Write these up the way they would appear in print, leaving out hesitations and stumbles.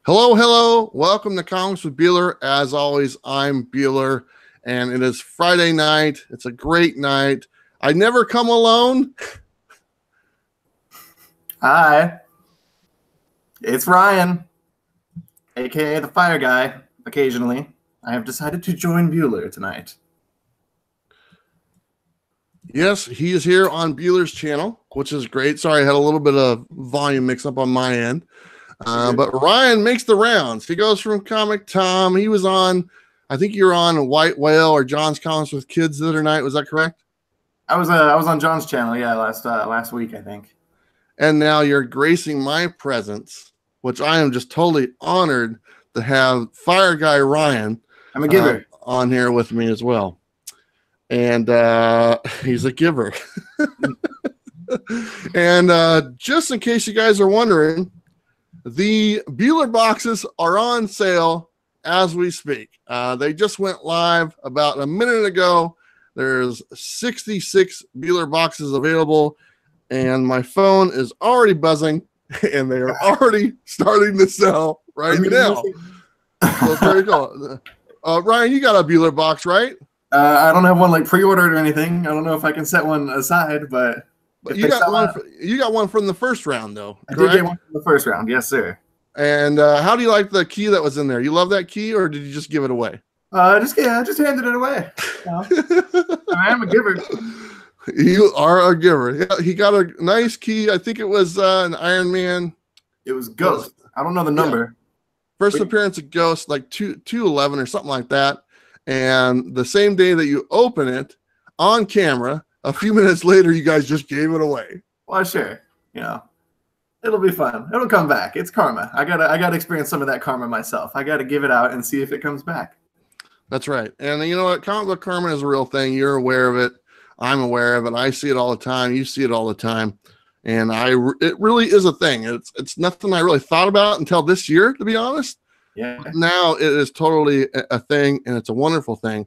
Hello, hello. Welcome to Comics with Bueller. As always, I'm Bueller, and it is Friday night. It's a great night. I never come alone. Hi, it's Ryan, aka the Fire Guy. Occasionally, I have decided to join Bueller tonight. Yes, he is here on Bueller's channel, which is great. Sorry, I had a little bit of volume mix up on my end. But Ryan makes the rounds. He goes from Comic Tom. He was on, I think you're on White Whale or John's Comics with Kids the other night. Was that correct? I was on John's channel, yeah, last week, I think. And now you're gracing my presence, which I am just totally honored to have Fire Guy Ryan. I'm a giver. On here with me as well. And he's a giver. And just in case you guys are wondering, the Bueller boxes are on sale as we speak. They just went live about a minute ago. There's 66 Bueller boxes available, and my phone is already buzzing, and they are already starting to sell right now. So very cool. Ryan, you got a Bueller box, right? I don't have one like pre-ordered or anything. I don't know if I can set one aside, but you got one. You got one from the first round, though. I did get one from the first round, yes, sir. And how do you like the key that was in there? You love that key, or did you just give it away? Just handed it away. I am a giver. You are a giver. Yeah, he got a nice key. I think it was an Iron Man. It was Ghost. I don't know the number. Yeah. First appearance of Ghost, like 211 or something like that. And the same day that you open it on camera, a few minutes later, you guys just gave it away. Well, sure. You know, it'll be fun. It'll come back. It's karma. I gotta experience some of that karma myself. I gotta give it out and see if it comes back. That's right. And you know what? Comic book karma is a real thing. You're aware of it. I'm aware of it. I see it all the time. You see it all the time. And it really is a thing. It's nothing I really thought about until this year, to be honest. Yeah. But now it is totally a thing, and it's a wonderful thing.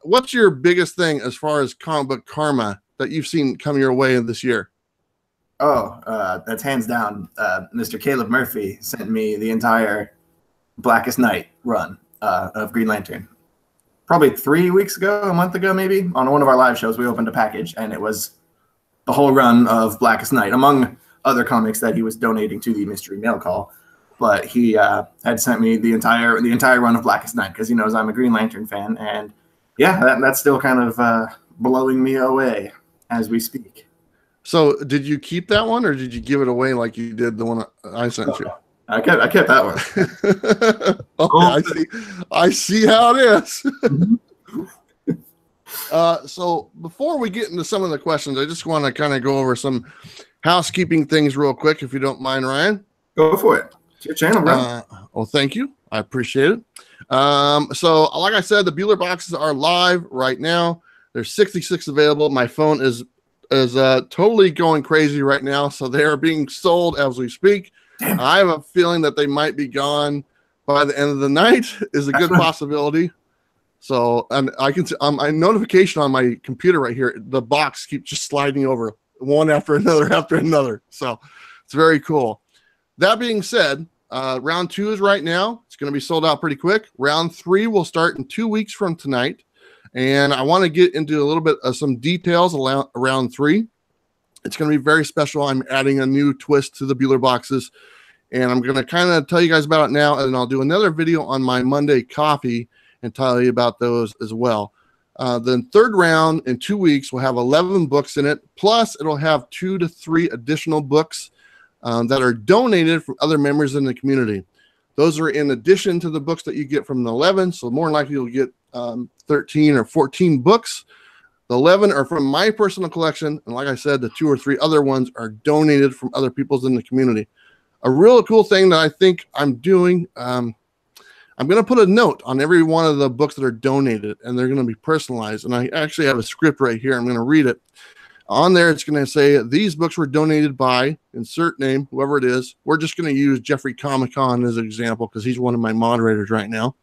What's your biggest thing as far as comic book karma that you've seen come your way this year? Oh, that's hands down. Mr. Caleb Murphy sent me the entire Blackest Night run of Green Lantern. Probably 3 weeks ago, a month ago, maybe. On one of our live shows, we opened a package, and it was the whole run of Blackest Night, among other comics that he was donating to the Mystery Mail Call. But he had sent me the entire run of Blackest Night because he knows I'm a Green Lantern fan, and yeah, that's still kind of blowing me away as we speak. So, did you keep that one, or did you give it away like you did the one I sent you? I kept that one. Okay, I see how it is. So before we get into some of the questions, I just want to kind of go over some housekeeping things real quick, if you don't mind, Ryan. Go for it. It's your channel, bro. Well, thank you. I appreciate it. So like I said, the Bueller boxes are live right now. There's 66 available. My phone is totally going crazy right now, so they are being sold as we speak. Damn. I have a feeling that they might be gone by the end of the night. Is a good possibility. So, and I can see my notification on my computer right here. The box keeps just sliding over one after another. So it's very cool. That being said, round 2 is right now. It's going to be sold out pretty quick. Round 3 will start in 2 weeks from tonight. And I want to get into a little bit of some details around round 3. It's going to be very special. I'm adding a new twist to the Bueller boxes. And I'm going to kind of tell you guys about it now. And I'll do another video on my Monday coffee and tell you about those as well. Then third round in 2 weeks, we'll have 11 books in it. Plus, it'll have 2 to 3 additional books that are donated from other members in the community. Those are in addition to the books that you get from the 11. So more than likely you'll get 13 or 14 books. The 11 are from my personal collection. And like I said, the 2 or 3 other ones are donated from other people's in the community. A real cool thing that I think I'm doing, I'm going to put a note on every one of the books that are donated, and they're going to be personalized. And I actually have a script right here. I'm going to read it. On there, it's going to say, these books were donated by, insert name, whoever it is. We're just going to use Jeffrey Komikhan as an example because he's one of my moderators right now.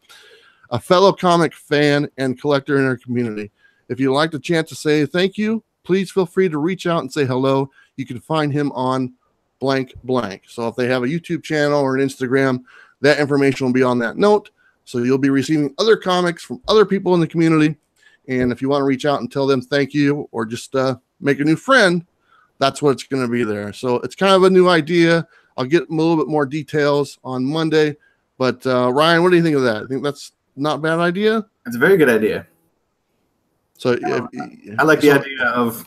A fellow comic fan and collector in our community. If you'd like the chance to say thank you, please feel free to reach out and say hello. You can find him on blank blank. So if they have a YouTube channel or an Instagram, that information will be on that note. So you'll be receiving other comics from other people in the community. And if you want to reach out and tell them thank you or just make a new friend, that's what it's going to be there. So it's kind of a new idea. I'll get a little bit more details on Monday. But Ryan, what do you think of that? I think that's not a bad idea. It's a very good idea. So I like the idea of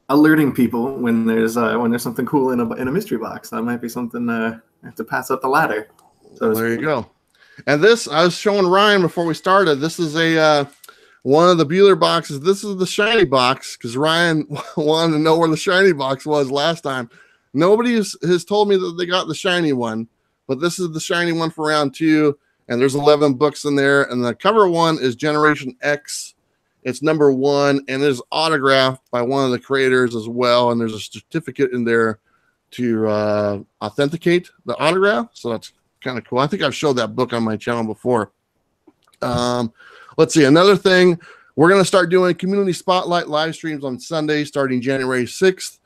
alerting people when there's something cool in a mystery box. That might be something I have to pass up the ladder. So there you go. And this, I was showing Ryan before we started. This is a one of the Bueller boxes. This is the shiny box because Ryan wanted to know where the shiny box was last time. Nobody has told me that they got the shiny one, but this is the shiny one for round 2. And there's 11 books in there. And the cover one is Generation X. It's number 1, and it is autographed by one of the creators as well. And there's a certificate in there to authenticate the autograph. So that's kind of cool. I think I've showed that book on my channel before. Let's see. Another thing, we're going to start doing community spotlight live streams on Sunday starting January 6th.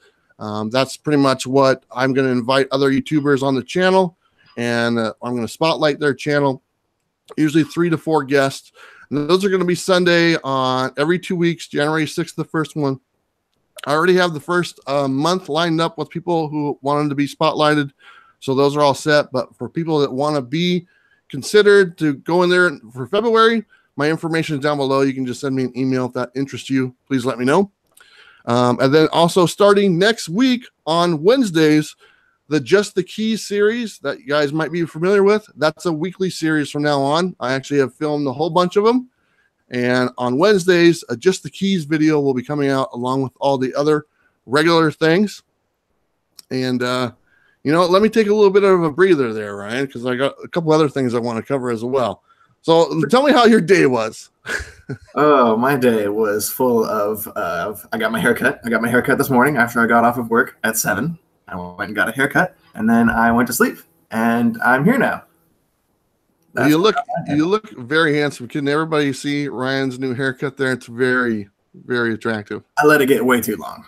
That's pretty much what I'm going to invite other YouTubers on the channel, and I'm going to spotlight their channel, usually 3 to 4 guests. And those are going to be Sunday on every 2 weeks, January 6th, the first one. I already have the first month lined up with people who wanted to be spotlighted. So those are all set. But for people that want to be considered to go in there for February, my information is down below. You can just send me an email if that interests you. Please let me know. And then also starting next week on Wednesdays, the Just the Keys series that you guys might be familiar with. That's a weekly series from now on. I actually have filmed a whole bunch of them. And on Wednesdays, a Just the Keys video will be coming out along with all the other regular things. And, you know, let me take a little bit of a breather there, Ryan, because I got a couple other things I want to cover as well. So tell me how your day was. Oh, my day was full of I got my haircut. I got my haircut this morning after I got off of work at 7. I went and got a haircut, and then I went to sleep, and I'm here now. You look very handsome. Can everybody see Ryan's new haircut there? It's very, very attractive. I let it get way too long.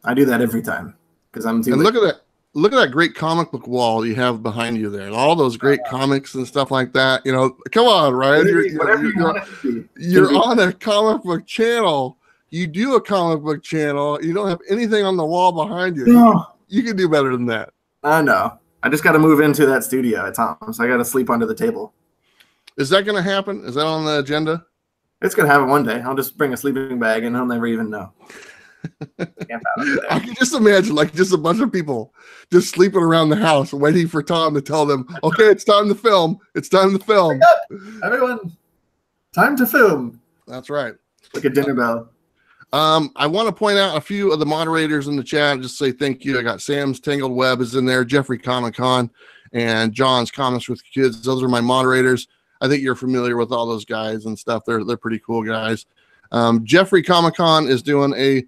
I do that every time because I'm too. And look at that. Look at that great comic book wall you have behind you there. All those great comics and stuff like that. You know, come on, Ryan. You're on a comic book channel. You do a comic book channel. You don't have anything on the wall behind you. No. You can do better than that. I know. I just got to move into that studio at Tom's. So I got to sleep under the table. Is that going to happen? Is that on the agenda? It's going to happen one day. I'll just bring a sleeping bag and he'll never even know. I can just imagine like just a bunch of people just sleeping around the house waiting for Tom to tell them, okay, it's time to film. It's time to film. Everyone, time to film. That's right. Like a dinner bell. I want to point out a few of the moderators in the chat. Just say thank you. I got Sam's Tangled Web is in there, Jeffrey Komikhan, and John's Comics with Kids. Those are my moderators. I think you're familiar with all those guys and stuff. They're pretty cool guys. Jeffrey Komikhan is doing a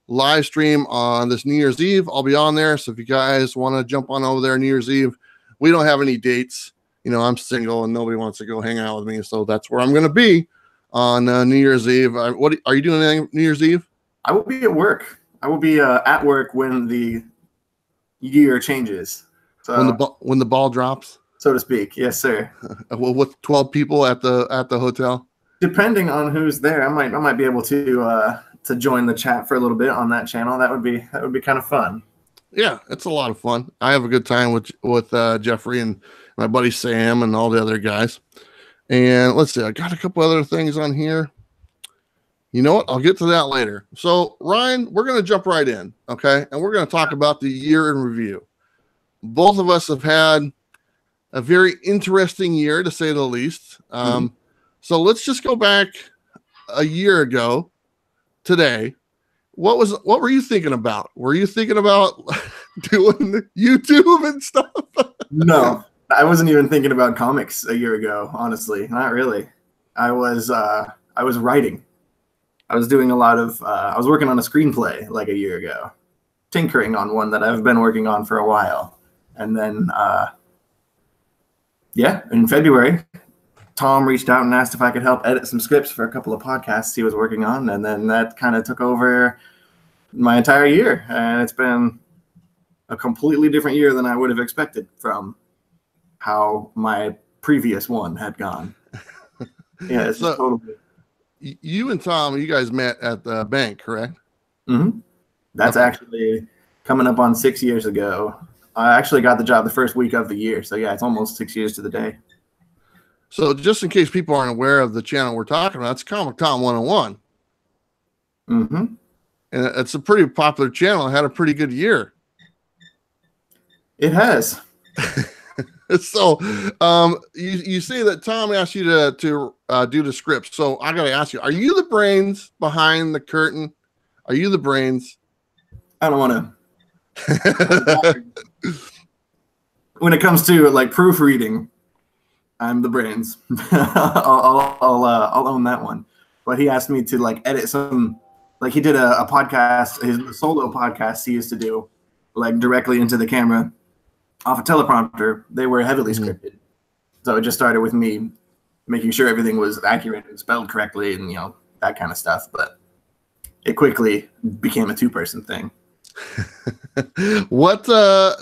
live stream on this New Year's Eve. I'll be on there. So if you guys want to jump on over there New Year's Eve, we don't have any dates. You know, I'm single and nobody wants to go hang out with me. So that's where I'm going to be on New Year's Eve. What are you doing anything New Year's Eve? I will be at work. I will be at work when the year changes. So when the ball drops, so to speak. Yes, sir. Well, with 12 people at the hotel. Depending on who's there, I might be able to join the chat for a little bit on that channel. That would be kind of fun. Yeah, it's a lot of fun. I have a good time with Jeffrey and my buddy Sam and all the other guys. And let's see, I got a couple other things on here. You know what? I'll get to that later. So, Ryan, we're going to jump right in, okay? And we're going to talk about the year in review. Both of us have had a very interesting year, to say the least. So let's just go back a year ago today. What were you thinking about? Were you thinking about doing YouTube and stuff? No, I wasn't even thinking about comics a year ago, honestly. Not really. I was writing. I was doing a lot of I was working on a screenplay like a year ago, tinkering on one that I've been working on for a while. And then yeah, in February, Tom reached out and asked if I could help edit some scripts for a couple of podcasts he was working on, and then that kind of took over my entire year. And it's been a completely different year than I would have expected from how my previous one had gone. Yeah, it's So totally. you and Tom, you guys met at the bank, correct? Mm-hmm. That's Okay. actually coming up on 6 years ago. I actually got the job the first week of the year. So yeah, it's almost 6 years to the day. So just in case people aren't aware of the channel we're talking about, it's Comictom101. Mm-hmm. And it's a pretty popular channel. It had a pretty good year. It has. So you say that Tom asked you to do the scripts. So I got to ask you, are you the brains behind the curtain? Are you the brains? I don't want to. When it comes to like proofreading, I'm the brains. I'll own that one. But he asked me to like edit some, like he did a podcast, his solo podcast he used to do, like directly into the camera off a teleprompter. They were heavily scripted. So it just started with me making sure everything was accurate and spelled correctly and, you know, that kind of stuff. But it quickly became a two-person thing. What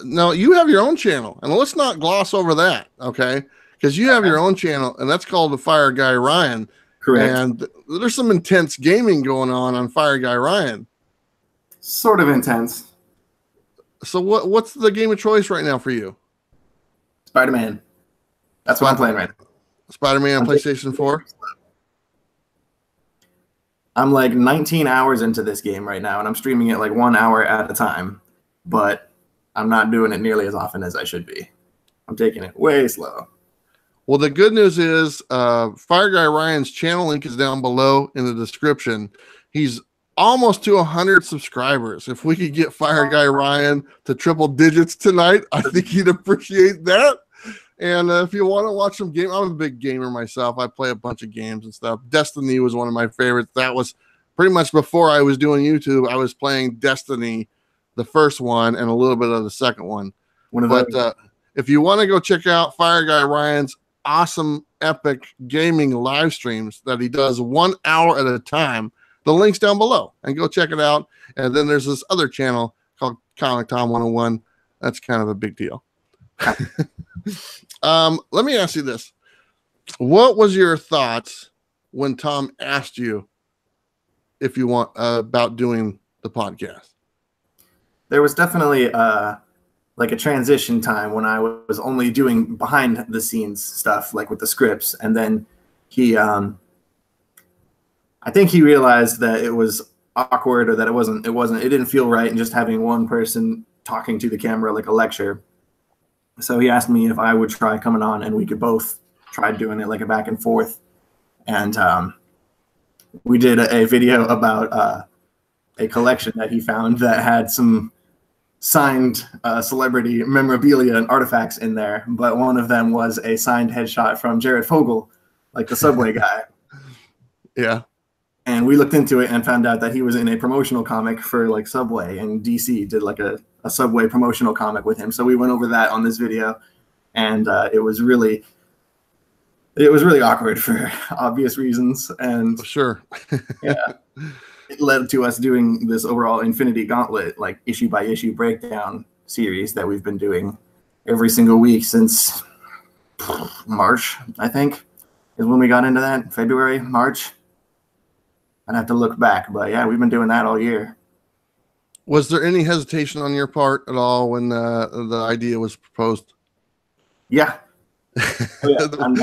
now you have your own channel, and let's not gloss over that, okay? Because you have your own channel, and that's called the Fire Guy Ryan. Correct. And there's some intense gaming going on Fire Guy Ryan. Sort of intense. So what's the game of choice right now for you? Spider-Man. That's what I'm playing right now. Spider-Man on PlayStation 4? I'm like 19 hours into this game right now, and I'm streaming it like 1 hour at a time, but I'm not doing it nearly as often as I should be. I'm taking it way slow. Well, the good news is Fire Guy Ryan's channel link is down below in the description. He's almost to 100 subscribers. If we could get Fire Guy Ryan to triple digits tonight, I think he'd appreciate that. And if you want to watch some game, I'm a big gamer myself. I play a bunch of games and stuff. Destiny was one of my favorites. That was pretty much before I was doing YouTube. I was playing Destiny, the first one, and a little bit of the second one. But if you want to go check out Fire Guy Ryan's awesome, epic gaming live streams that he does 1 hour at a time, the link's down below, and go check it out. And then there's this other channel called Comictom101. That's kind of a big deal. Let me ask you this. What was your thoughts when Tom asked you if you want about doing the podcast? There was definitely like a transition time when I was only doing behind the scenes stuff, like with the scripts. And then he, I think he realized that it was awkward, or that it didn't feel right. And just having one person talking to the camera, like a lecture. So he asked me if I would try coming on, and we could both try doing it like a back and forth. And we did a video about a collection that he found that had some signed celebrity memorabilia and artifacts in there. But one of them was a signed headshot from Jared Fogle, like the Subway guy. Yeah. And we looked into it and found out that he was in a promotional comic for like Subway, and DC did like a Subway promotional comic with him. So we went over that on this video, and it was really awkward for obvious reasons. And sure. Yeah, it led to us doing this overall Infinity Gauntlet, like issue by issue breakdown series that we've been doing every single week since March, I think, is when we got into that. February, March. I'd have to look back, but yeah, we've been doing that all year. Was there any hesitation on your part at all when the idea was proposed? Yeah. Yeah, I'm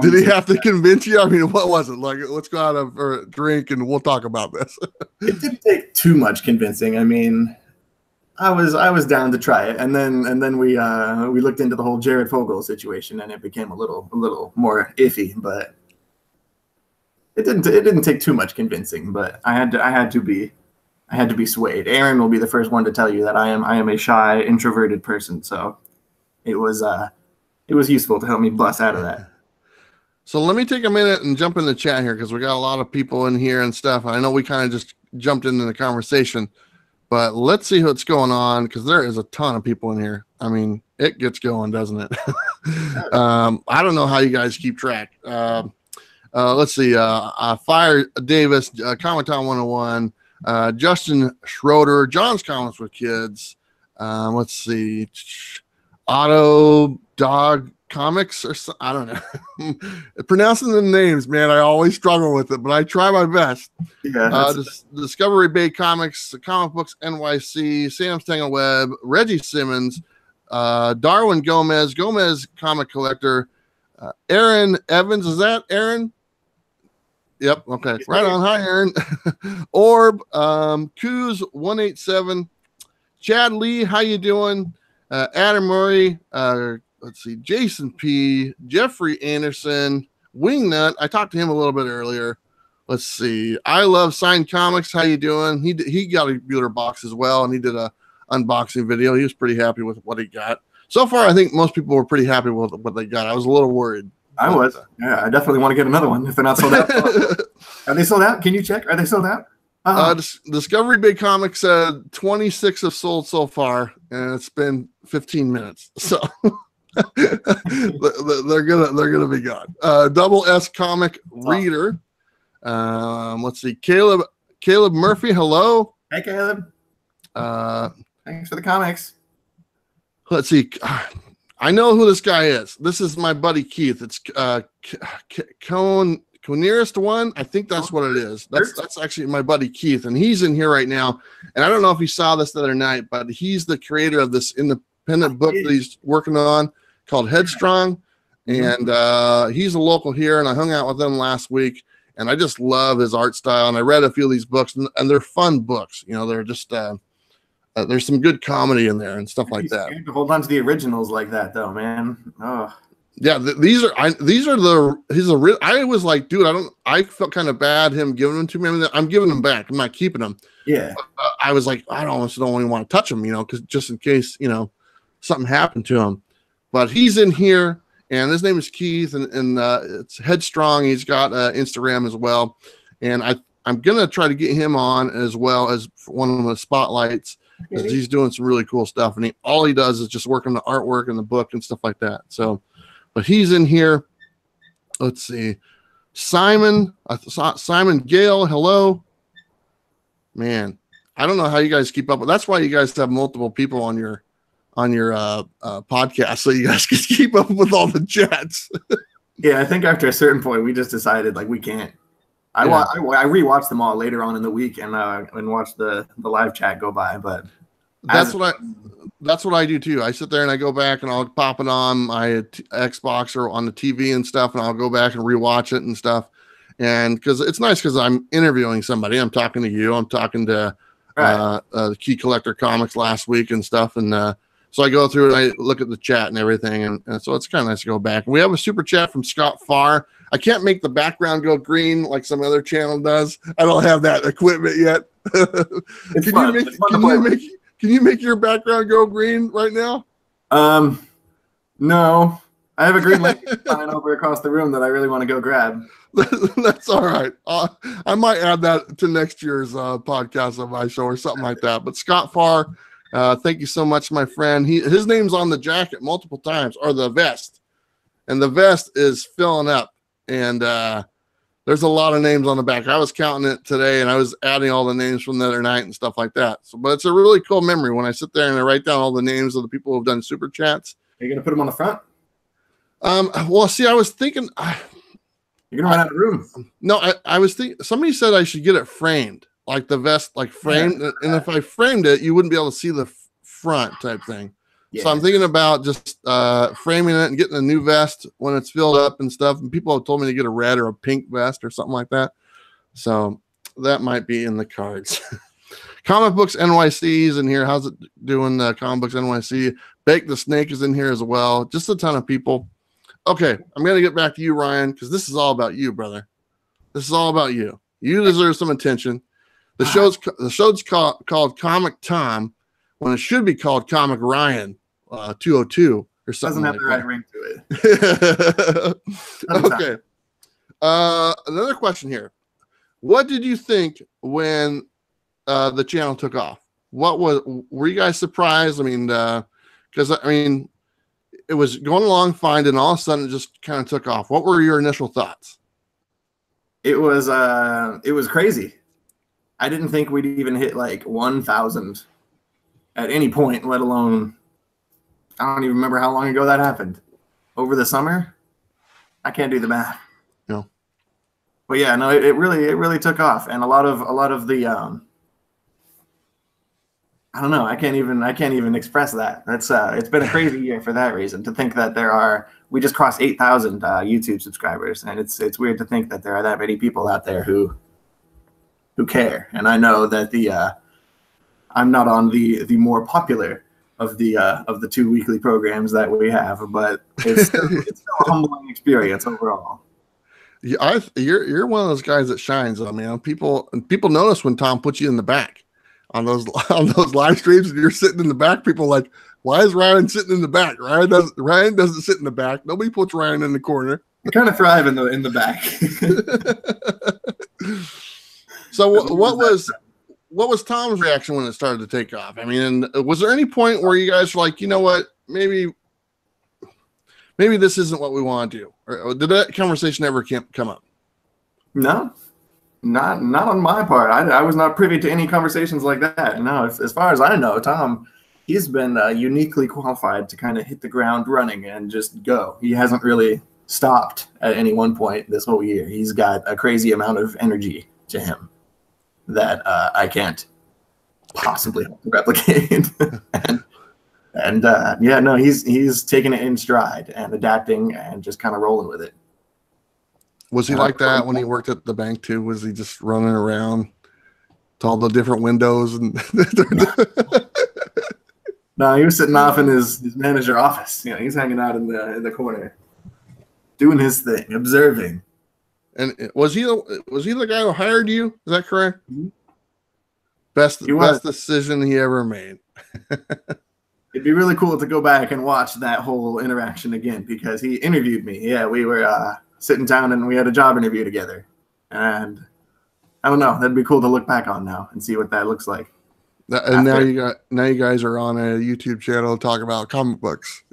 did he have to convince you? I mean, what was it like? Let's go out for a drink and we'll talk about this. It didn't take too much convincing. I mean, I was down to try it, and then we looked into the whole Jared Fogle situation, and it became a little more iffy, but it didn't take too much convincing. But I had to be swayed. Aaron will be the first one to tell you that I am a shy, introverted person, so it was useful to help me bust out of that. So let me take a minute and jump in the chat here, because we got a lot of people in here and stuff. I know we kind of just jumped into the conversation, but let's see what's going on, because there is a ton of people in here. I mean, it gets going, doesn't it? I don't know how you guys keep track. Let's see. Fire Davis, Comictom101, Justin Schroeder, John's Comments with Kids, Let's see, Auto Dog Comics or so, I don't know. Pronouncing the names, man, I always struggle with it, but I try my best. Yeah. Discovery Bay Comics, Comic Books NYC, Sam's Tangled Web, Reggie Simmons, Darwin Gomez Comic Collector, Aaron Evans. Is that Aaron? Yep. Okay. Right on. Hi, Aaron. Orb, Coos 187, Chad Lee. How you doing? Adam Murray. Let's see. Jason P. Jeffrey Anderson. Wingnut. I talked to him a little bit earlier. Let's see. I Love Signed Comics. How you doing? He got a Bueller box as well, and he did a unboxing video. He was pretty happy with what he got. So far, I think most people were pretty happy with what they got. I was a little worried. I was. Yeah, I definitely want to get another one if they're not sold out. Are they sold out? Can you check? Are they sold out? Discovery Big Comics said 26 have sold so far, and it's been 15 minutes. So they're gonna be gone. Double S Comic Reader. Let's see. Caleb Murphy. Hello. Hey, Caleb. Thanks for the comics. Let's see. I know who this guy is. This is my buddy Keith. It's Nearest One. I think that's what it is. That's actually my buddy Keith, and he's in here right now. And I don't know if he saw this the other night, but he's the creator of this independent book that he's working on called Headstrong. And he's a local here, and I hung out with him last week, and I just love his art style. And I read a few of these books, and they're fun books. You know, they're just there's some good comedy in there and stuff like that. To hold on to the originals like that, though, man. Oh, yeah. I was like, dude, I felt kind of bad him giving them to me. I mean, I'm giving them back. I'm not keeping them. Yeah. I was like, I almost don't even want to touch them, you know, because just in case, you know, something happened to him. But he's in here, and his name is Keith, and it's Headstrong. He's got Instagram as well, and I'm gonna try to get him on as well as one of the spotlights. Because he's doing some really cool stuff, and all he does is just work on the artwork and the book and stuff like that. So, but he's in here. Let's see, Simon Gale. Hello, man. I don't know how you guys keep up, but that's why you guys have multiple people on your podcast, so you guys can keep up with all the chats. Yeah, I think after a certain point, we just decided like we can't. I rewatched them all later on in the week and watched the live chat go by. But that's what I do too. I sit there and I go back and I'll pop it on my Xbox or on the TV and stuff, and I'll go back and rewatch it and stuff. And because it's nice because I'm interviewing somebody. I'm talking to you. I'm talking to the Key Collector Comics last week and stuff. And so I go through and I look at the chat and everything. And so it's kind of nice to go back. And we have a super chat from Scott Farr. I can't make the background go green like some other channel does. I don't have that equipment yet. Can you make your background go green right now? No. I have a green light sign over across the room that I really want to go grab. That's all right. I might add that to next year's podcast on my show or something like that. But Scott Farr, thank you so much, my friend. His name's on the jacket multiple times, or the vest. And the vest is filling up. And there's a lot of names on the back. I was counting it today, and I was adding all the names from the other night and stuff like that. So, but it's a really cool memory when I sit there and I write down all the names of the people who've done super chats. Are you gonna put them on the front? Well, see, I was thinking you're gonna run out of room. No, I was thinking somebody said I should get it framed, like the vest, like framed. Yeah. And if I framed it, you wouldn't be able to see the front type thing. Yeah. So I'm thinking about just framing it and getting a new vest when it's filled up and stuff. And people have told me to get a red or a pink vest or something like that. So that might be in the cards. Comic Books NYC is in here. How's it doing? Comic Books NYC. Bake the Snake is in here as well. Just a ton of people. Okay, I'm going to get back to you, Ryan, because this is all about you, brother. This is all about you. You deserve some attention. The show's called Comic Tom when it should be called Comic Ryan 202 or something. Doesn't have the right ring to it. Okay. Another question here. What did you think when the channel took off? Were you guys surprised? I mean, because it was going along fine, and all of a sudden it just kind of took off. What were your initial thoughts? It was crazy. I didn't think we'd even hit like 1,000 at any point, let alone, I don't even remember how long ago that happened. Over the summer? I can't do the math. No. But yeah, no, it really took off, and a lot of the I don't know, I can't even express that. That's it's been a crazy year for that reason. To think that we just crossed 8,000 YouTube subscribers, and it's weird to think that there are that many people out there who care. And I know that I'm not on the more popular of the 2 weekly programs that we have, but it's still a humbling experience overall. Yeah, you're one of those guys that shines. I mean, people notice when Tom puts you in the back on those live streams, and you're sitting in the back. People are like, why is Ryan sitting in the back? Ryan doesn't sit in the back. Nobody puts Ryan in the corner. I kind of thrive in the back. So what was Tom's reaction when it started to take off? I mean, was there any point where you guys were like, you know what, maybe this isn't what we want to do? Or did that conversation ever come up? No, not on my part. I was not privy to any conversations like that. No, as far as I know, Tom, he's been uniquely qualified to kind of hit the ground running and just go. He hasn't really stopped at any one point this whole year. He's got a crazy amount of energy to him that I can't possibly replicate. And yeah, no, he's taking it in stride and adapting and just kind of rolling with it. Was he like that when he worked at the bank too? Was he just running around to all the different windows? And no, he was sitting off in his manager office. You know, he's hanging out in the corner, doing his thing, observing. And was he the guy who hired you? Is that correct? Mm-hmm. Best decision he ever made. It'd be really cool to go back and watch that whole interaction again, because he interviewed me. Yeah, we were sitting down and we had a job interview together. And I don't know, that'd be cool to look back on now and see what that looks like. And now you guys are on a YouTube channel to talk about comic books,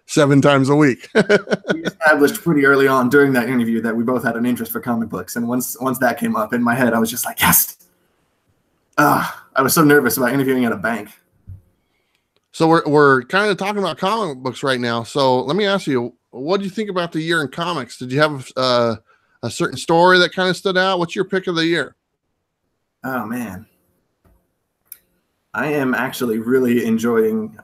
7 times a week. We established pretty early on during that interview that we both had an interest for comic books. And once that came up in my head, I was just like, yes. I was so nervous about interviewing at a bank. So we're kind of talking about comic books right now. So let me ask you, what do you think about the year in comics? Did you have a certain story that kind of stood out? What's your pick of the year? Oh, man. I am actually really enjoying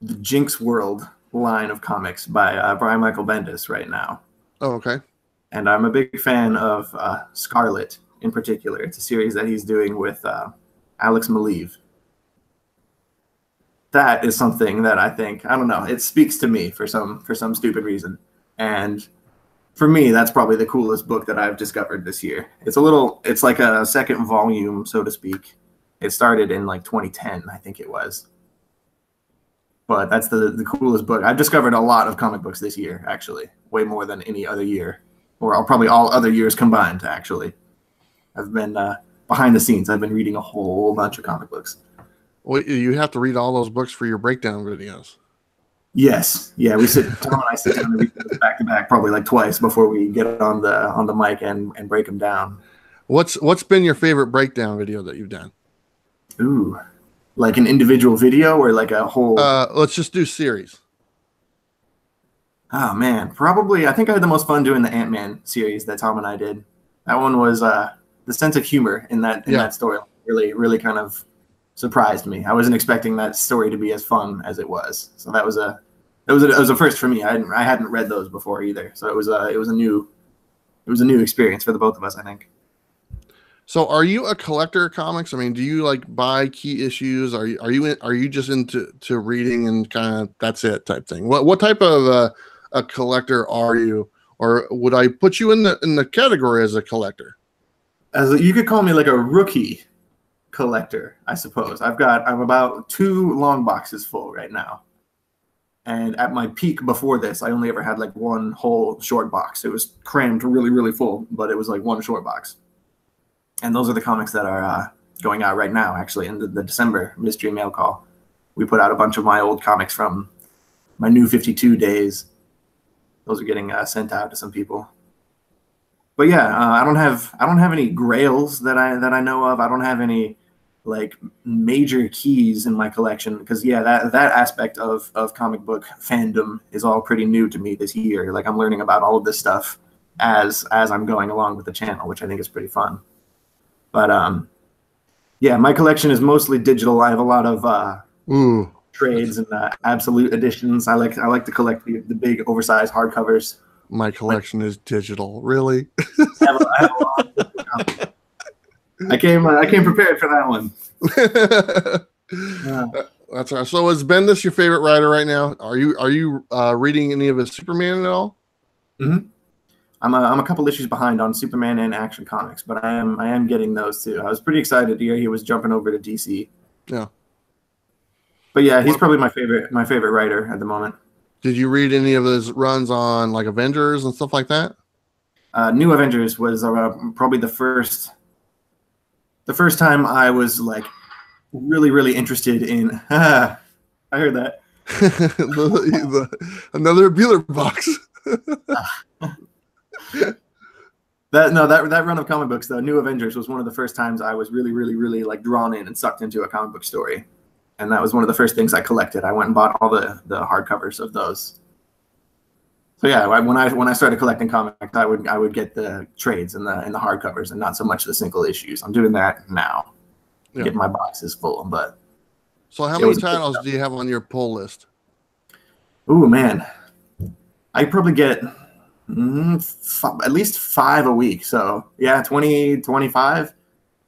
the Jinx World line of comics by Brian Michael Bendis right now. Oh, okay. And I'm a big fan of Scarlet in particular. It's a series that he's doing with Alex Maleev. That is something that I think, I don't know, it speaks to me for some stupid reason. And for me, that's probably the coolest book that I've discovered this year. It's like a second volume, so to speak. It started in like 2010, I think it was. But that's the coolest book. I've discovered a lot of comic books this year, actually. Way more than any other year. Or probably all other years combined, actually. I've been behind the scenes. I've been reading a whole bunch of comic books. Well, you have to read all those books for your breakdown videos. Yes. Yeah, Tom and I sit down and read those back to back probably like twice before we get on the mic and break them down. What's been your favorite breakdown video that you've done? Ooh. Like an individual video or like a whole... let's just do series. Oh, man. Probably, I think I had the most fun doing the Ant-Man series that Tom and I did. That one was the sense of humor in that story really, really kind of surprised me. I wasn't expecting that story to be as fun as it was. So that was a first for me. I hadn't read those before either. So it was a new experience for the both of us, I think. So are you a collector of comics? I mean, do you like buy key issues? Are you just into reading and kind of that's it type thing? What type of a collector are you? Or would I put you in the category as a collector? You could call me like a rookie collector, I suppose. I'm about 2 long boxes full right now. And at my peak before this, I only ever had like one whole short box. It was crammed really, really full, but it was like one short box. And those are the comics that are going out right now, actually, in the December mystery mail call. We put out a bunch of my old comics from my New 52 days. Those are getting sent out to some people. But yeah, I don't have any grails that I know of. I don't have any like major keys in my collection, because yeah, that aspect of comic book fandom is all pretty new to me this year. Like I'm learning about all of this stuff as I'm going along with the channel, which I think is pretty fun. But yeah, my collection is mostly digital. I have a lot of trades and absolute editions. I like to collect the big oversized hardcovers. My collection is digital. Really? I have a lot of digital copies. I came prepared for that one. That's right. So is Bendis your favorite writer right now? Are you reading any of his Superman at all? Mm-hmm. I'm a couple issues behind on Superman and Action Comics, but I am getting those too. I was pretty excited to hear he was jumping over to DC. Yeah. But yeah, he's probably my favorite writer at the moment. Did you read any of his runs on like Avengers and stuff like that? New Avengers was probably the first time I was like really interested in. I heard that. Another BUELLERBOX. that run of comic books, though, New Avengers was one of the first times I was really like drawn in and sucked into a comic book story, and that was one of the first things I collected. I went and bought all the hardcovers of those. So yeah, when I started collecting comics, I would get the trades and the hardcovers and not so much the single issues. I'm doing that now. Yeah. Get my boxes full, but. So how many titles do you have on your pull list? Ooh, man, I probably get at least 5 a week. So yeah, 20, 25.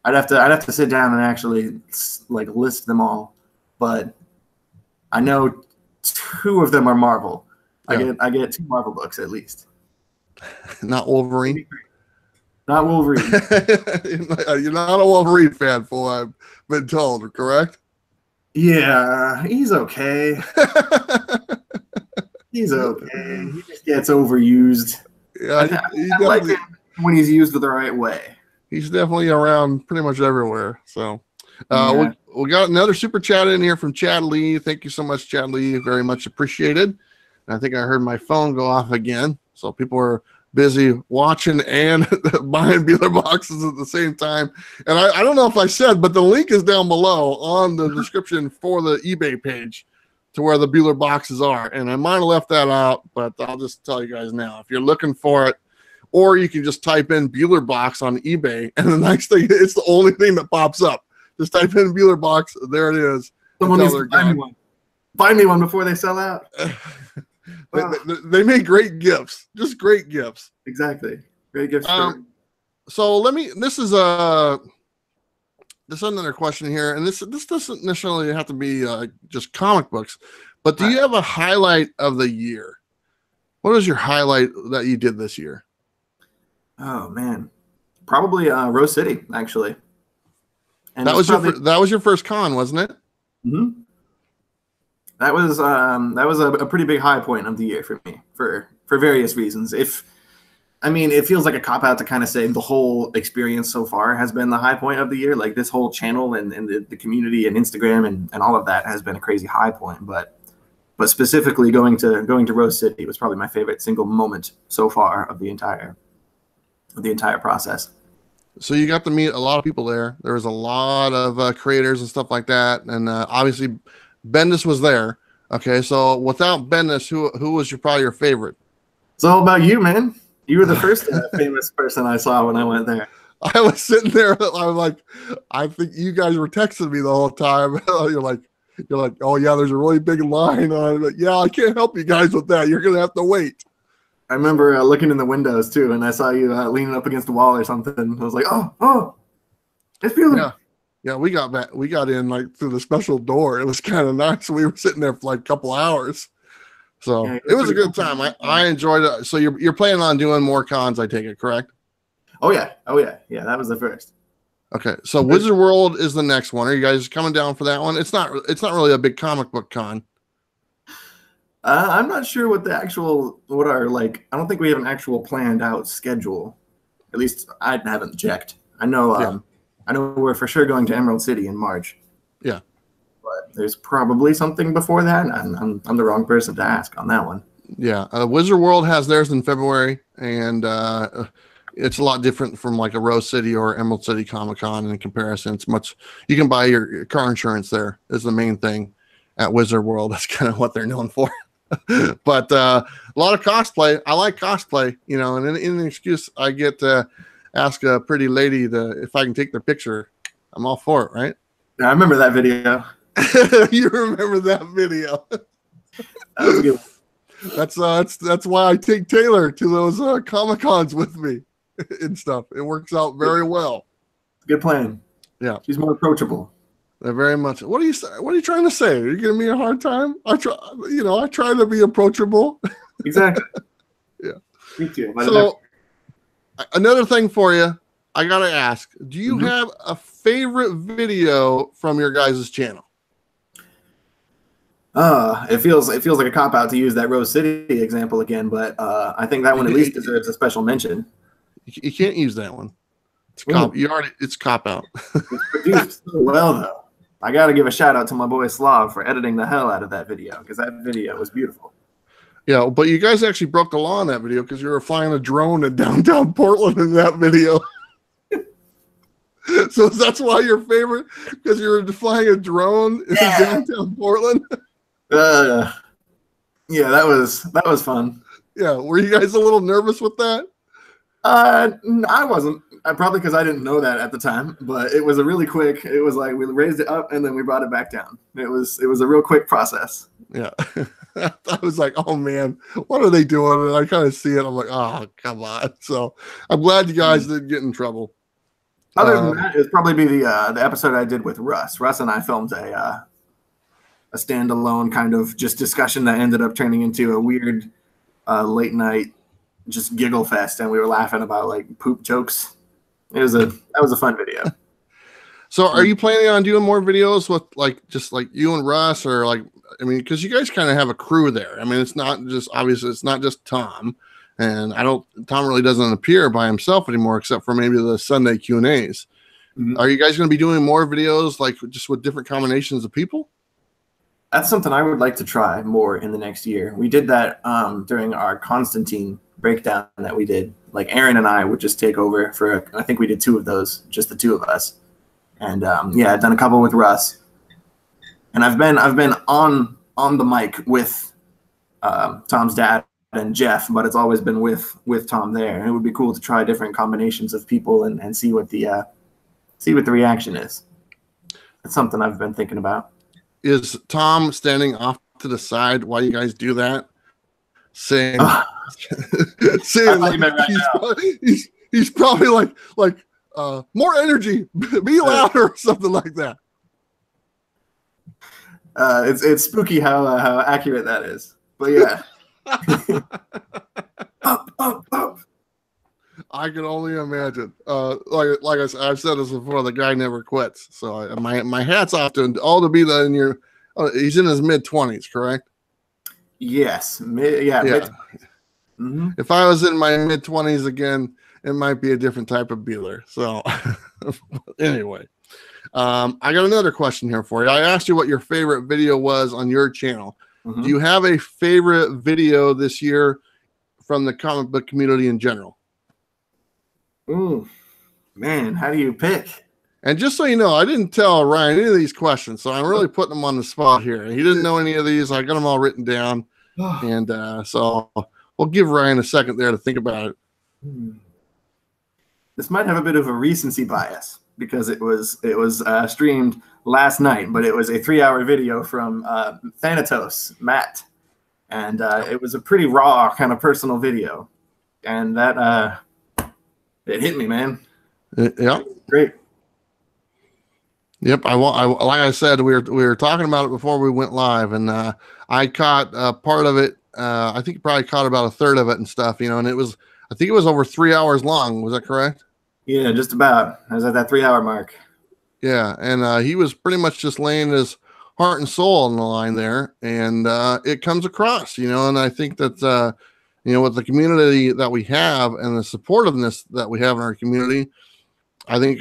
I'd have to sit down and actually like list them all, but I know 2 of them are Marvel. Yeah. I get 2 Marvel books at least. Not Wolverine. Not Wolverine. You're not a Wolverine fan, fool. I've been told, correct? Yeah, he's okay. He's okay. He just gets overused. Yeah, I like him when he's used the right way. He's definitely around pretty much everywhere. So we got another super chat in here from Chad Lee. Thank you so much, Chad Lee. Very much appreciated. I think I heard my phone go off again. So people are busy watching and buying BUELLERBOXes at the same time. And I don't know if I said, but the link is down below on the description for the eBay page to where the BUELLERBOXes are. And I might have left that out, but I'll just tell you guys now. If you're looking for it, or you can just type in BUELLERBOX on eBay. And the nice thing, it's the only thing that pops up. Just type in BUELLERBOX. There it is. Someone needs to buy me one. Buy me one before they sell out. They make great gifts, just great gifts. Exactly, great gifts. So this is another question here, and this doesn't necessarily have to be just comic books, but do you have a highlight of the year? What was your highlight that you did this year? Oh man, probably Rose City actually. And that was your first con, wasn't it? Mm-hmm. That was a pretty big high point of the year for me for various reasons. It feels like a cop out to kind of say the whole experience so far has been the high point of the year. Like this whole channel and the community and Instagram and all of that has been a crazy high point. But specifically going to Rose City was probably my favorite single moment so far of the entire process. So you got to meet a lot of people there. There was a lot of creators and stuff like that, and obviously Bendis was there. Okay, so without Bendis, who was probably your favorite? It's all about you, man. You were the first famous person I saw when I went there. I was sitting there. I was like, I think you guys were texting me the whole time. You're like, oh yeah, there's a really big line on it. Like, yeah, I can't help you guys with that. You're gonna have to wait. I remember looking in the windows too, and I saw you leaning up against the wall or something. I was like, oh, it's beautiful. Yeah, we got in like through the special door. It was kind of nice. We were sitting there for like a couple hours. So yeah, it was a good time. I enjoyed it. So you're planning on doing more cons, I take it, correct? Oh yeah. Yeah, that was the first. Okay. So Wizard World is the next one. Are you guys coming down for that one? It's not really a big comic book con. I'm not sure what I don't think we have an actual planned out schedule. At least I haven't checked. I know I know we're for sure going to Emerald City in March. Yeah. But there's probably something before that. I'm the wrong person to ask on that one. Yeah. Wizard World has theirs in February, and It's a lot different from like a Rose City or Emerald City Comic-Con in comparison. It's much, you can buy your car insurance there is the main thing at Wizard World. That's kind of what they're known for. But a lot of cosplay. I like cosplay, you know, and in an excuse I get to ask a pretty lady if I can take their picture. I'm all for it, right? I remember that video. You remember that video? That was a good one. That's why I take Taylor to those Comic-Cons with me and stuff. It works out very well. Good plan. Yeah, she's more approachable. They're very much. What are you trying to say? Are you giving me a hard time? I try to be approachable. Exactly. Yeah. Me too. So another thing for you, I gotta ask: do you have a favorite video from your guys' channel? It feels like a cop out to use that Rose City example again, but I think that one at least deserves a special mention. You can't use that one. It's cop out. It's produced so well though. I got to give a shout out to my boy Slav for editing the hell out of that video because that video was beautiful. Yeah, but you guys actually broke the law in that video because you were flying a drone in downtown Portland in that video. So that's why your favorite, because you were flying a drone in downtown Portland. Yeah, that was fun. Yeah, were you guys a little nervous with that? I wasn't. Probably because I didn't know that at the time, but it was a really quick. It was like we raised it up and then we brought it back down. It was a real quick process. Yeah, I was like, oh man, what are they doing? And I kind of see it. I'm like, oh come on. So I'm glad you guys didn't get in trouble. Other than that, it'd probably be the episode I did with Russ. Russ and I filmed a standalone kind of just discussion that ended up turning into a weird late night just giggle fest, and we were laughing about like poop jokes. That was a fun video. So are you planning on doing more videos with just like you and Russ, or like, I mean, because you guys kind of have a crew there. I mean, it's not just, obviously it's not just Tom, and Tom really doesn't appear by himself anymore except for maybe the Sunday Q&As. Are you guys going to be doing more videos like just with different combinations of people? That's something I would like to try more in the next year. We did that during our Constantine breakdown that we did. Like Aaron and I would just take over for, I think we did 2 of those, just the 2 of us. And yeah, I've done a couple with Russ. And I've been on the mic with Tom's dad and Jeff, but it's always been with Tom there. And it would be cool to try different combinations of people and see what the reaction is. It's something I've been thinking about. Is Tom standing off to the side while you guys do that? Saying, he's probably like more energy, be louder, or something like that. It's spooky how accurate that is, but yeah. up. I can only imagine. Like I said, I've said this before. The guy never quits. So my hat's off to him. All to be that in your. He's in his mid-20s, correct? Yes. Yeah. If I was in my mid-20s again, it might be a different type of Bueller. So anyway, I got another question here for you. I asked you what your favorite video was on your channel. Do you have a favorite video this year from the comic book community in general? Ooh, man, how do you pick? And just so you know, I didn't tell Ryan any of these questions, so I'm really putting him on the spot here. He didn't know any of these. I got them all written down, and so we'll give Ryan a second there to think about it. This might have a bit of a recency bias because it was streamed last night, but it was a 3-hour video from Thanatos, Matt, and it was a pretty raw kind of personal video, and that it hit me, man. Yeah, great. Yep, I like I said, we were talking about it before we went live, and I caught part of it. I think you probably caught about a third of it and stuff, you know. And I think it was over 3 hours long. Was that correct? Yeah, just about. I was at that 3-hour mark. Yeah, and he was pretty much just laying his heart and soul on the line there, and it comes across, you know. And I think that you know, with the community that we have and the supportiveness that we have in our community, I think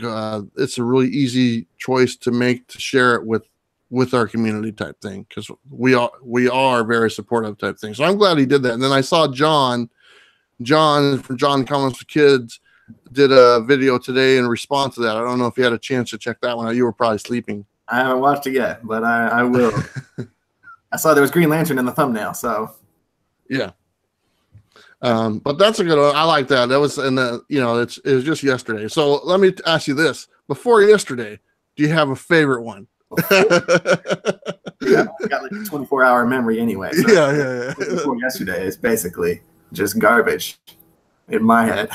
it's a really easy choice to make to share it with our community type thing, because we are very supportive type thing. So I'm glad he did that. And then I saw John from John Comics for Kids did a video today in response to that. I don't know if you had a chance to check that one out. You were probably sleeping. I haven't watched it yet, but I will. I saw there was Green Lantern in the thumbnail, so yeah. But that's a good one. I like that. That was in the, you know, it was just yesterday. So let me ask you this: before yesterday, do you have a favorite one? Yeah, I got like a 24-hour memory anyway. So yeah. Before yesterday is basically just garbage in my head.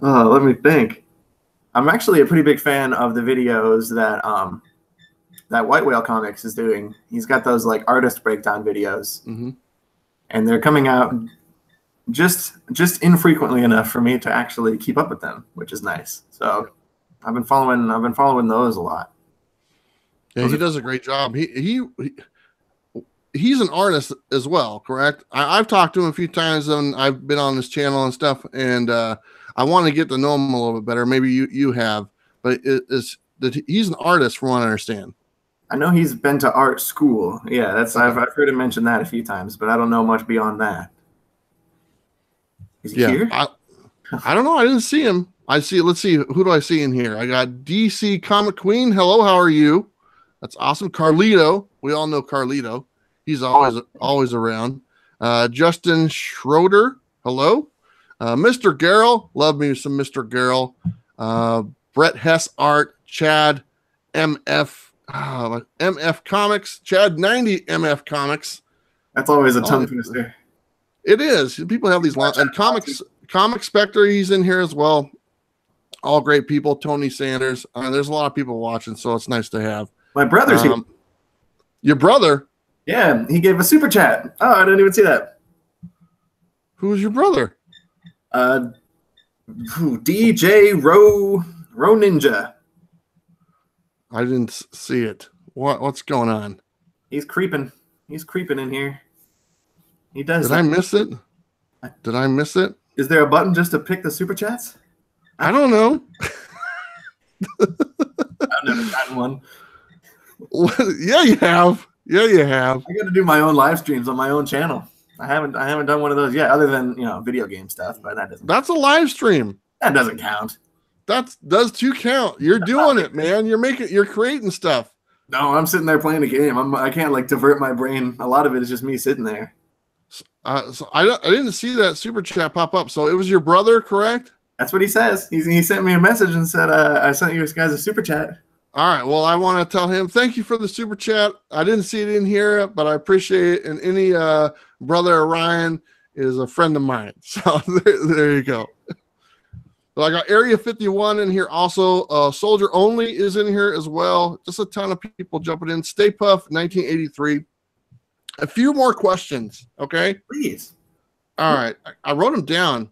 Oh, let me think. I'm actually a pretty big fan of the videos that that White Whale Comics is doing. He's got those like artist breakdown videos, and they're coming out just infrequently enough for me to actually keep up with them, which is nice. So I've been following those a lot. Yeah, he does a great job. He's an artist as well, correct? I've talked to him a few times, and I've been on his channel and stuff, and I want to get to know him a little bit better. Maybe you have, but he's an artist, from what I understand. I know he's been to art school. Yeah, that's I've heard him mention that a few times, but I don't know much beyond that. Is he here? I don't know. I didn't see him. Let's see. Who do I see in here? I got DC Comic Queen. Hello, how are you? That's awesome. Carlito. We all know Carlito. He's always around. Justin Schroeder. Hello. Mr. Garrell. Love me some Mr. Garrell. Brett Hess Art. Chad MF. MF Comics. Chad 90 MF Comics. That's always a tongue twister. It is. People have these lines. And Comic Spectre, he's in here as well. All great people. Tony Sanders. There's a lot of people watching, so it's nice to have. My brother's here. Your brother? Yeah, he gave a super chat. Oh, I didn't even see that. Who's your brother? DJ Ro Ninja. I didn't see it. What's going on? He's creeping. He's creeping in here. He does. Did I miss it? Did I miss it? Is there a button just to pick the super chats? I don't know. I've never gotten one. Yeah, you have. Yeah, you have. I got to do my own live streams on my own channel. I haven't done one of those yet, other than video game stuff. But that doesn't. That's a live stream. That doesn't count. That does too count. You're doing it, man. You're creating stuff. No, I'm sitting there playing a game. I can't like divert my brain. A lot of it is just me sitting there. So I didn't see that super chat pop up. So it was your brother, correct? That's what he says. He sent me a message and said, I sent you guys a super chat. All right. Well, I want to tell him thank you for the super chat. I didn't see it in here, but I appreciate it. And any brother Ryan is a friend of mine. So there you go. So I got Area 51 in here also. Soldier Only is in here as well. Just a ton of people jumping in. Stay Puff 1983. A few more questions, okay? Please. All right. I wrote them down.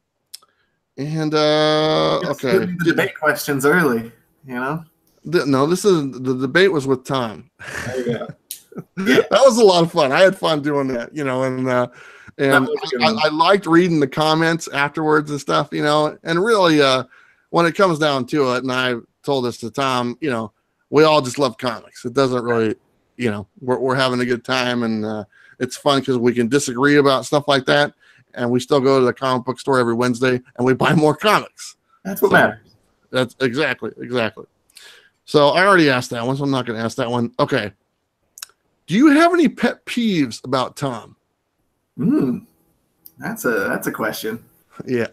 And okay. The debate questions early, No, the debate was with Tom. There you go. That was a lot of fun. I had fun doing that, and I liked reading the comments afterwards and stuff, and really when it comes down to it, and I told this to Tom, we all just love comics. It doesn't really, we're having a good time, and it's fun because we can disagree about stuff like that, and we still go to the comic book store every Wednesday and we buy more comics. That's what matters. That's exactly. So I already asked that one, so I'm not going to ask that one. Okay. Do you have any pet peeves about Tom? That's a question. Yeah.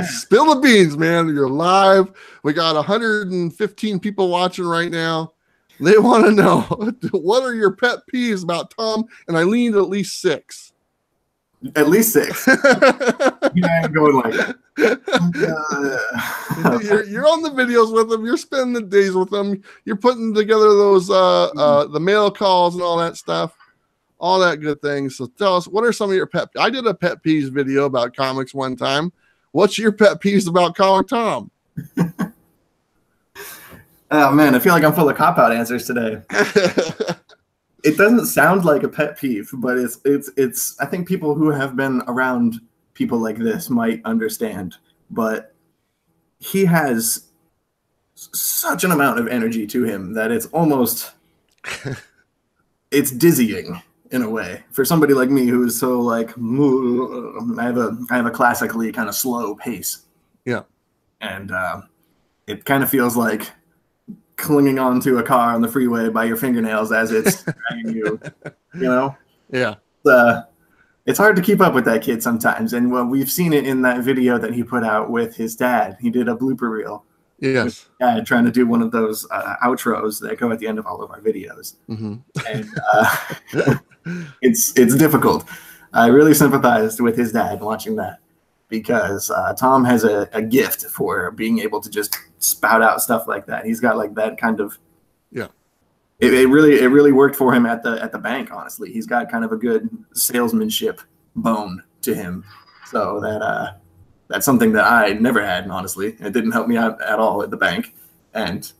Spill the beans, man. You're live. We got 115 people watching right now. They want to know, what are your pet peeves about Tom? And I leaned at least 6. At least 6. I'm going like, you're on the videos with them. You're spending the days with them. You're putting together those the mail calls and all that stuff, all that good things. So tell us, what are some of your pet? I did a pet peeves video about comics one time. What's your pet peeves about Comic Tom? Oh man, I feel like I'm full of cop-out answers today. It doesn't sound like a pet peeve, but it's I think people who have been around people like this might understand. But he has such an amount of energy to him that it's almost it's dizzying in a way for somebody like me who is so like I have a classically kind of slow pace. Yeah. and it kind of feels like clinging onto a car on the freeway by your fingernails as it's dragging you. You know? Yeah. It's hard to keep up with that kid sometimes, and we've seen it in that video that he put out with his dad. He did a blooper reel. Yes. With his dad trying to do one of those outros that go at the end of all of our videos. Mm-hmm. And it's difficult. I really sympathized with his dad watching that, because Tom has a gift for being able to just spout out stuff like that. He's got like that kind of, yeah. It really worked for him at the bank. Honestly, he's got kind of a good salesmanship bone to him. So that's something that I never had. Honestly, it didn't help me out at all at the bank, and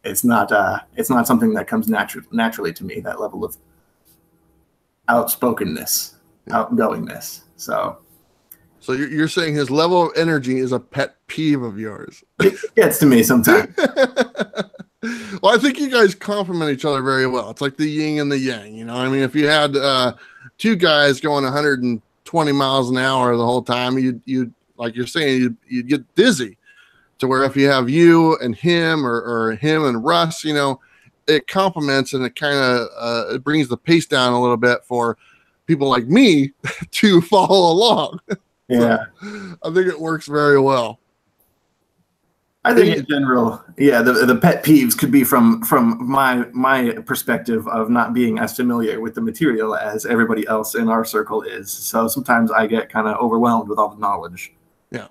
it's not something that comes naturally to me. That level of outspokenness, outgoingness. So you're saying his level of energy is a pet peeve of yours? It gets to me sometimes. Well, I think you guys complement each other very well. It's like the yin and the yang, you know. I mean, if you had two guys going 120 miles an hour the whole time, you'd like you're saying, you'd get dizzy. To where if you have you and him, or him and Russ, you know, it complements, and it kind of it brings the pace down a little bit for people like me to follow along. Yeah, so I think it works very well. I think in general, yeah, the pet peeves could be from my perspective of not being as familiar with the material as everybody else in our circle is. So sometimes I get kind of overwhelmed with all the knowledge. Yeah.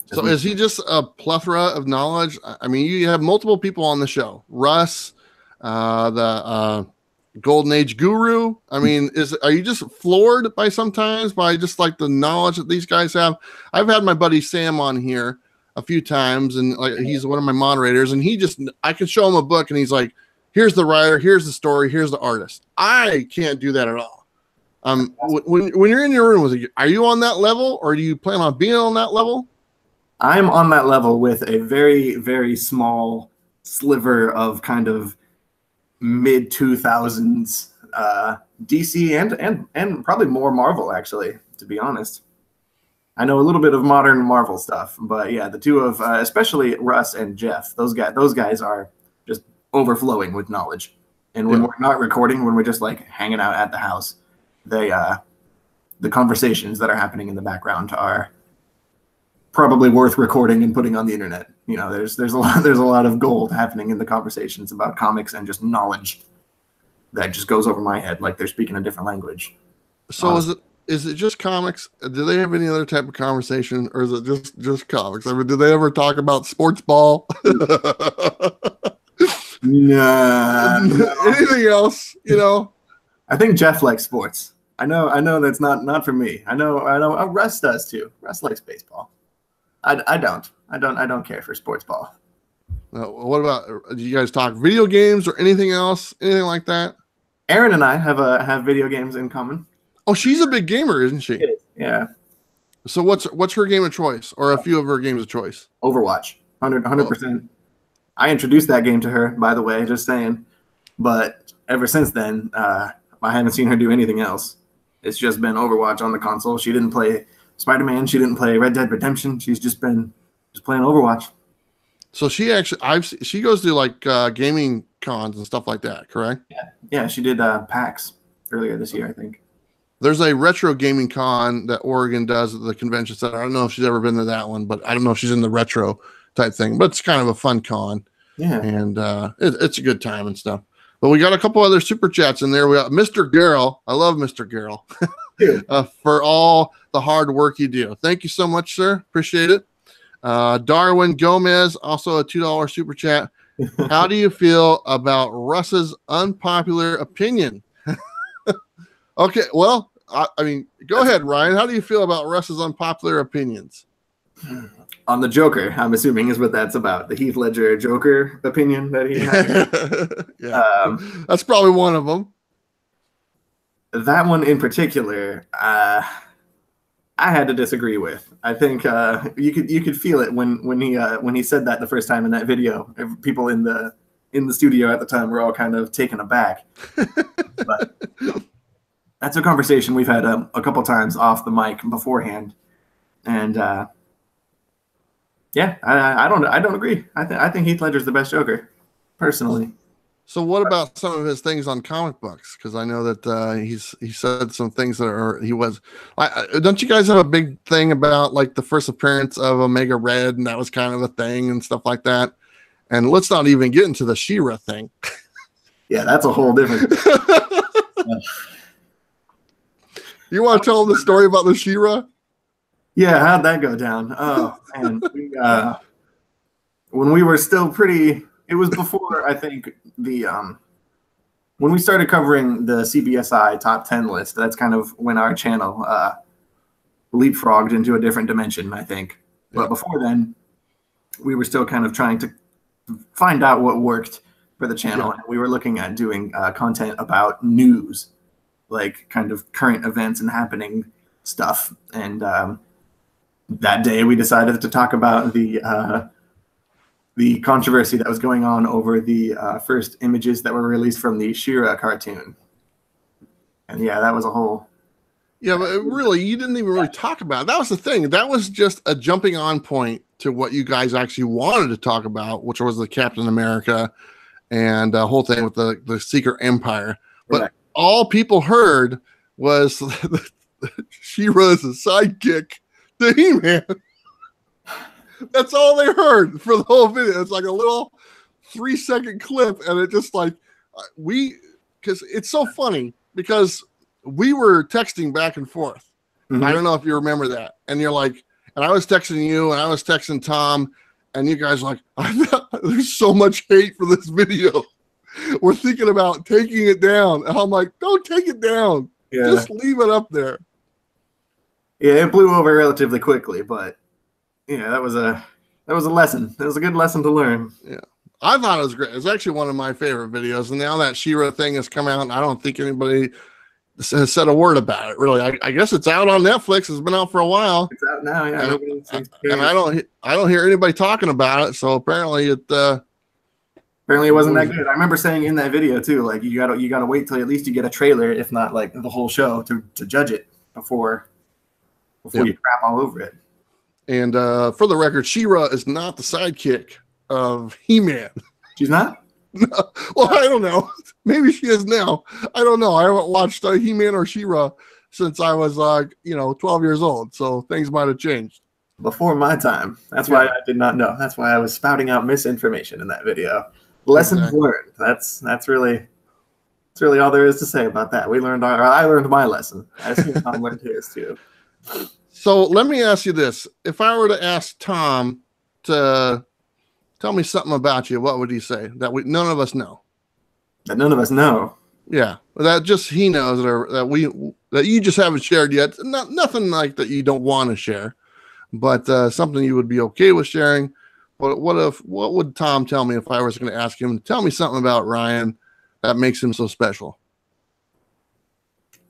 So is he just a plethora of knowledge? I mean, you have multiple people on the show. Russ, the Golden Age Guru. I mean, are you just floored by sometimes by just like the knowledge that these guys have? I've had my buddy Sam on here a few times, and like he's one of my moderators, and I can show him a book and he's like, here's the writer, here's the story, here's the artist. I can't do that at all. When you're in your room, are you on that level, or do you plan on being on that level? I'm on that level with a very, very small sliver of kind of mid 2000s DC and probably more Marvel, actually, to be honest. I know a little bit of modern Marvel stuff, but yeah, the two of especially Russ and Jeff, those guys are just overflowing with knowledge. And when we're not recording, when we're just like hanging out at the house, the conversations that are happening in the background are probably worth recording and putting on the internet. You know, there's a lot of gold happening in the conversations about comics and just knowledge that just goes over my head like they're speaking a different language. So is it just comics? Do they have any other type of conversation, or is it just comics? I mean, do they ever talk about sports ball? No. Anything else, you know? I think Jeff likes sports. I know that's not for me. I know Russ does too. Russ likes baseball. I don't care for sports ball. What about, do you guys talk video games or anything else? Anything like that? Erin and I have video games in common. Oh, she's a big gamer, isn't she? Yeah. So what's her game of choice, or a few of her games of choice? Overwatch, 100%. I introduced that game to her, by the way, just saying. But ever since then, I haven't seen her do anything else. It's just been Overwatch on the console. She didn't play Spider-Man. She didn't play Red Dead Redemption. She's just been playing Overwatch. So she goes to like gaming cons and stuff like that, correct? Yeah. She did PAX earlier this year, I think. There's a retro gaming con that Oregon does at the convention center. I don't know if she's ever been to that one, but I don't know if she's in the retro type thing. But it's kind of a fun con. Yeah. And it's a good time and stuff. But we got a couple other super chats in there. We got Mr. Garrell. I love Mr. Garrell for all the hard work you do. Thank you so much, sir. Appreciate it. Darwin Gomez, also a $2 super chat. How do you feel about Russ's unpopular opinion? Okay, well, I mean, go ahead, Ryan. How do you feel about Russ's unpopular opinions? On the Joker, I'm assuming is what that's about. The Heath Ledger Joker opinion that he had. Yeah, that's probably one of them. That one in particular, I had to disagree with. I think you could feel it when he said that the first time in that video. People in the studio at the time were all kind of taken aback. But that's a conversation we've had a couple times off the mic beforehand, and Yeah, I don't agree. I think Heath Ledger's the best Joker, personally. So what about some of his things on comic books? Because I know that he said some things that are he was. Don't you guys have a big thing about like the first appearance of Omega Red, and that was kind of a thing and stuff like that? And let's not even get into the She-Ra thing. Yeah, that's a whole different. You want to tell them the story about the She-Ra? Yeah, how'd that go down? Oh man, when we were still pretty. It was before, I think, when we started covering the CBSI top 10 list. That's kind of when our channel leapfrogged into a different dimension, I think. But before then, we were still kind of trying to find out what worked for the channel. And we were looking at doing content about news, like kind of current events and happening stuff. And that day, we decided to talk about the controversy that was going on over the first images that were released from the She-Ra cartoon. And yeah, that was a whole... Yeah, but really, you didn't even really talk about it. That was the thing. That was just a jumping on point to what you guys actually wanted to talk about, which was the Captain America and the whole thing with the Secret Empire. But Right. all people heard was She-Ra as a sidekick to He-Man. That's all they heard for the whole video. It's like a little 3-second clip, and it just like because it's so funny because we were texting back and forth. Mhm. I don't know if you remember that. And you're like, and I was texting you, and I was texting Tom, and you guys were like, there's so much hate for this video. We're thinking about taking it down. And I'm like, don't take it down. Yeah. Just leave it up there. Yeah, it blew over relatively quickly, but yeah, that was a lesson. It was a good lesson to learn. Yeah. I thought it was great. It's actually one of my favorite videos. And now that She-Ra thing has come out, and I don't think anybody has said a word about it. Really, I guess it's out on Netflix. It's been out for a while. It's out now, yeah. And I don't hear anybody talking about it. So apparently it wasn't that good. I remember saying in that video too, like you gotta wait till at least you get a trailer, if not like the whole show, to judge it before you crap all over it. And for the record, She-Ra is not the sidekick of He-Man. She's not? No. Well, I don't know. Maybe she is now. I don't know. I haven't watched He-Man or She-Ra since I was 12 years old. So things might have changed. Before my time. That's why I did not know. That's why I was spouting out misinformation in that video. Lessons learned. That's really all there is to say about that. I learned my lesson. I assume Tom learned his too. So let me ask you this. If I were to ask Tom to tell me something about you, what would he say that none of us know? That none of us know. Yeah, that just he knows that you just haven't shared yet. Nothing like that you don't want to share, but something you would be okay with sharing. What would Tom tell me if I was going to ask him to tell me something about Ryan that makes him so special?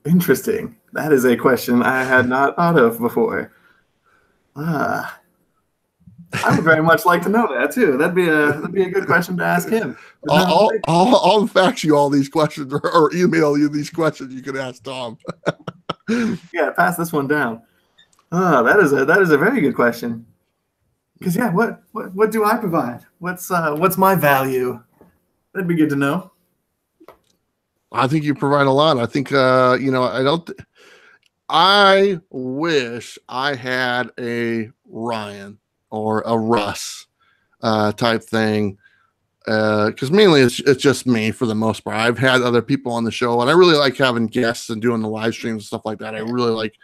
Interesting. That is a question I had not thought of before. I would very much like to know that too. That'd be a good question to ask him. I'll fax you all these questions or email you these questions you can ask Tom. Yeah, pass this one down. Oh, that is a very good question. Because yeah, what do I provide? What's my value? That'd be good to know. I think you provide a lot. I think I wish I had a Ryan or a Russ type thing, because mainly it's just me for the most part. I've had other people on the show, and I really like having guests and doing the live streams and stuff like that. I really like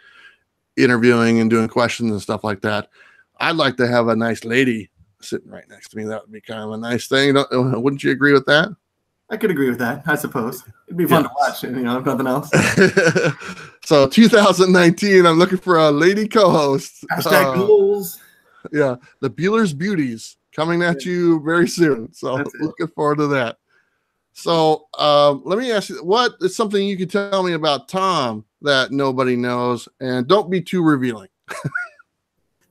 interviewing and doing questions and stuff like that. I'd like to have a nice lady sitting right next to me. That would be kind of a nice thing. Wouldn't you agree with that? I could agree with that, I suppose. It'd be fun to watch, if nothing else. So 2019, I'm looking for a lady co-host. Hashtag goals. Yeah, the Bueller's Beauties coming at you very soon. So looking forward to that. So let me ask you, what is something you could tell me about Tom that nobody knows? And don't be too revealing.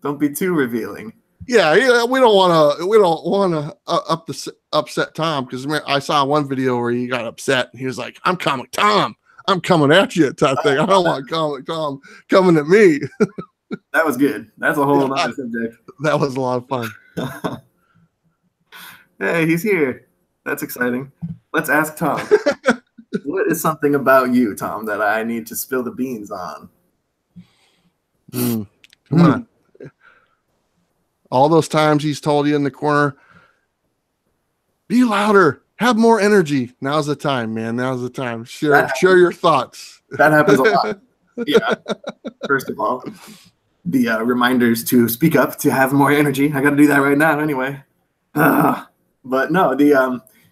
Don't be too revealing. Yeah, we don't want to upset Tom, because I saw one video where he got upset and he was like, "I'm Comic Tom, I'm coming at you," type thing. I don't want Comic Tom coming at me. That was good. That's a whole other subject. That was a lot of fun. Hey, he's here. That's exciting. Let's ask Tom. What is something about you, Tom, that I need to spill the beans on? Come on. All those times he's told you in the corner, be louder, have more energy. Now's the time, man. Now's the time. Share your thoughts. That happens a lot. Yeah. First of all, the reminders to speak up, to have more energy. I got to do that right now anyway. But no,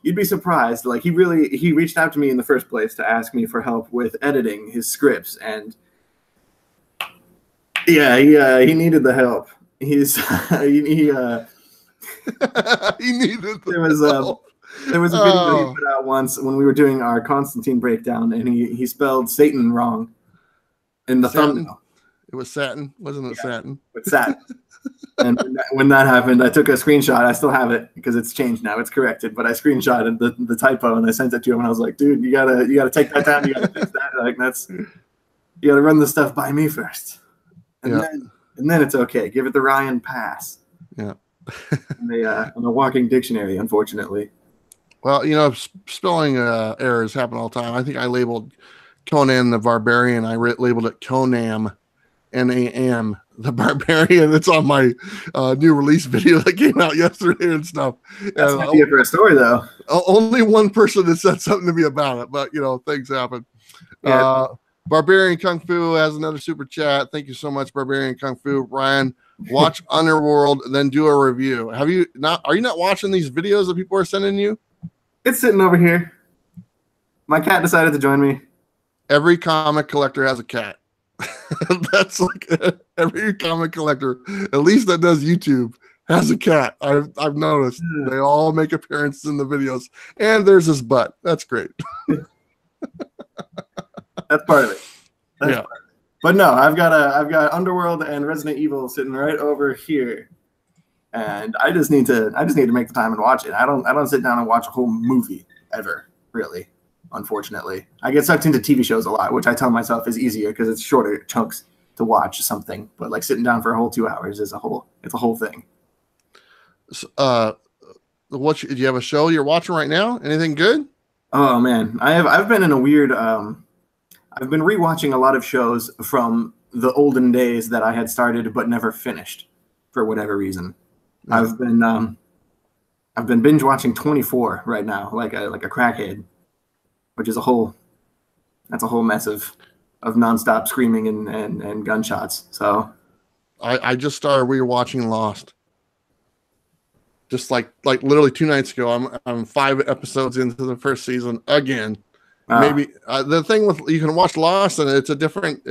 you'd be surprised. Like he reached out to me in the first place to ask me for help with editing his scripts, and yeah, he needed the help. He's he needed the help. There was a video he put out once when we were doing our Constantine breakdown, and he spelled Satan wrong in the thumbnail. It was satin, wasn't it? Satin. With satin. And when that happened, I took a screenshot. I still have it because it's changed now. It's corrected, but I screenshotted the typo and I sent it to him. And I was like, "Dude, you gotta take that down. You gotta fix that. Like you gotta run the stuff by me first, and then it's okay. Give it the Ryan pass." Yeah. On the walking dictionary, unfortunately. Well, you know, spelling errors happen all the time. I think I labeled Conan the Barbarian. I labeled it Conam, N-A-M, the Barbarian. It's on my new release video that came out yesterday and stuff. That's an idea for a story, though. Only one person has said something to me about it, but, you know, things happen. Yeah. Barbarian Kung Fu has another super chat. Thank you so much, Barbarian Kung Fu. Ryan, watch Underworld, then do a review. Are you not watching these videos that people are sending you? It's sitting over here. My cat decided to join me. Every comic collector has a cat. That's like every comic collector, at least that does YouTube, has a cat. I've noticed. They all make appearances in the videos. And there's his butt. That's great. That's part of it. Part of it. But no, I've got Underworld and Resident Evil sitting right over here. And I just need to make the time and watch it. I don't sit down and watch a whole movie ever, really. Unfortunately, I get sucked into TV shows a lot, which I tell myself is easier because it's shorter chunks to watch something. But like sitting down for a whole 2 hours is a whole thing. Do you have a show you're watching right now? Anything good? Oh man, I've been in a weird. I've been rewatching a lot of shows from the olden days that I had started but never finished for whatever reason. I've been binge watching 24 right now, like a crackhead, which is a whole mess of nonstop screaming and gunshots. So I just started rewatching Lost. Just like literally 2 nights ago. I'm 5 episodes into the first season again. Maybe the thing with you can watch Lost and it's a different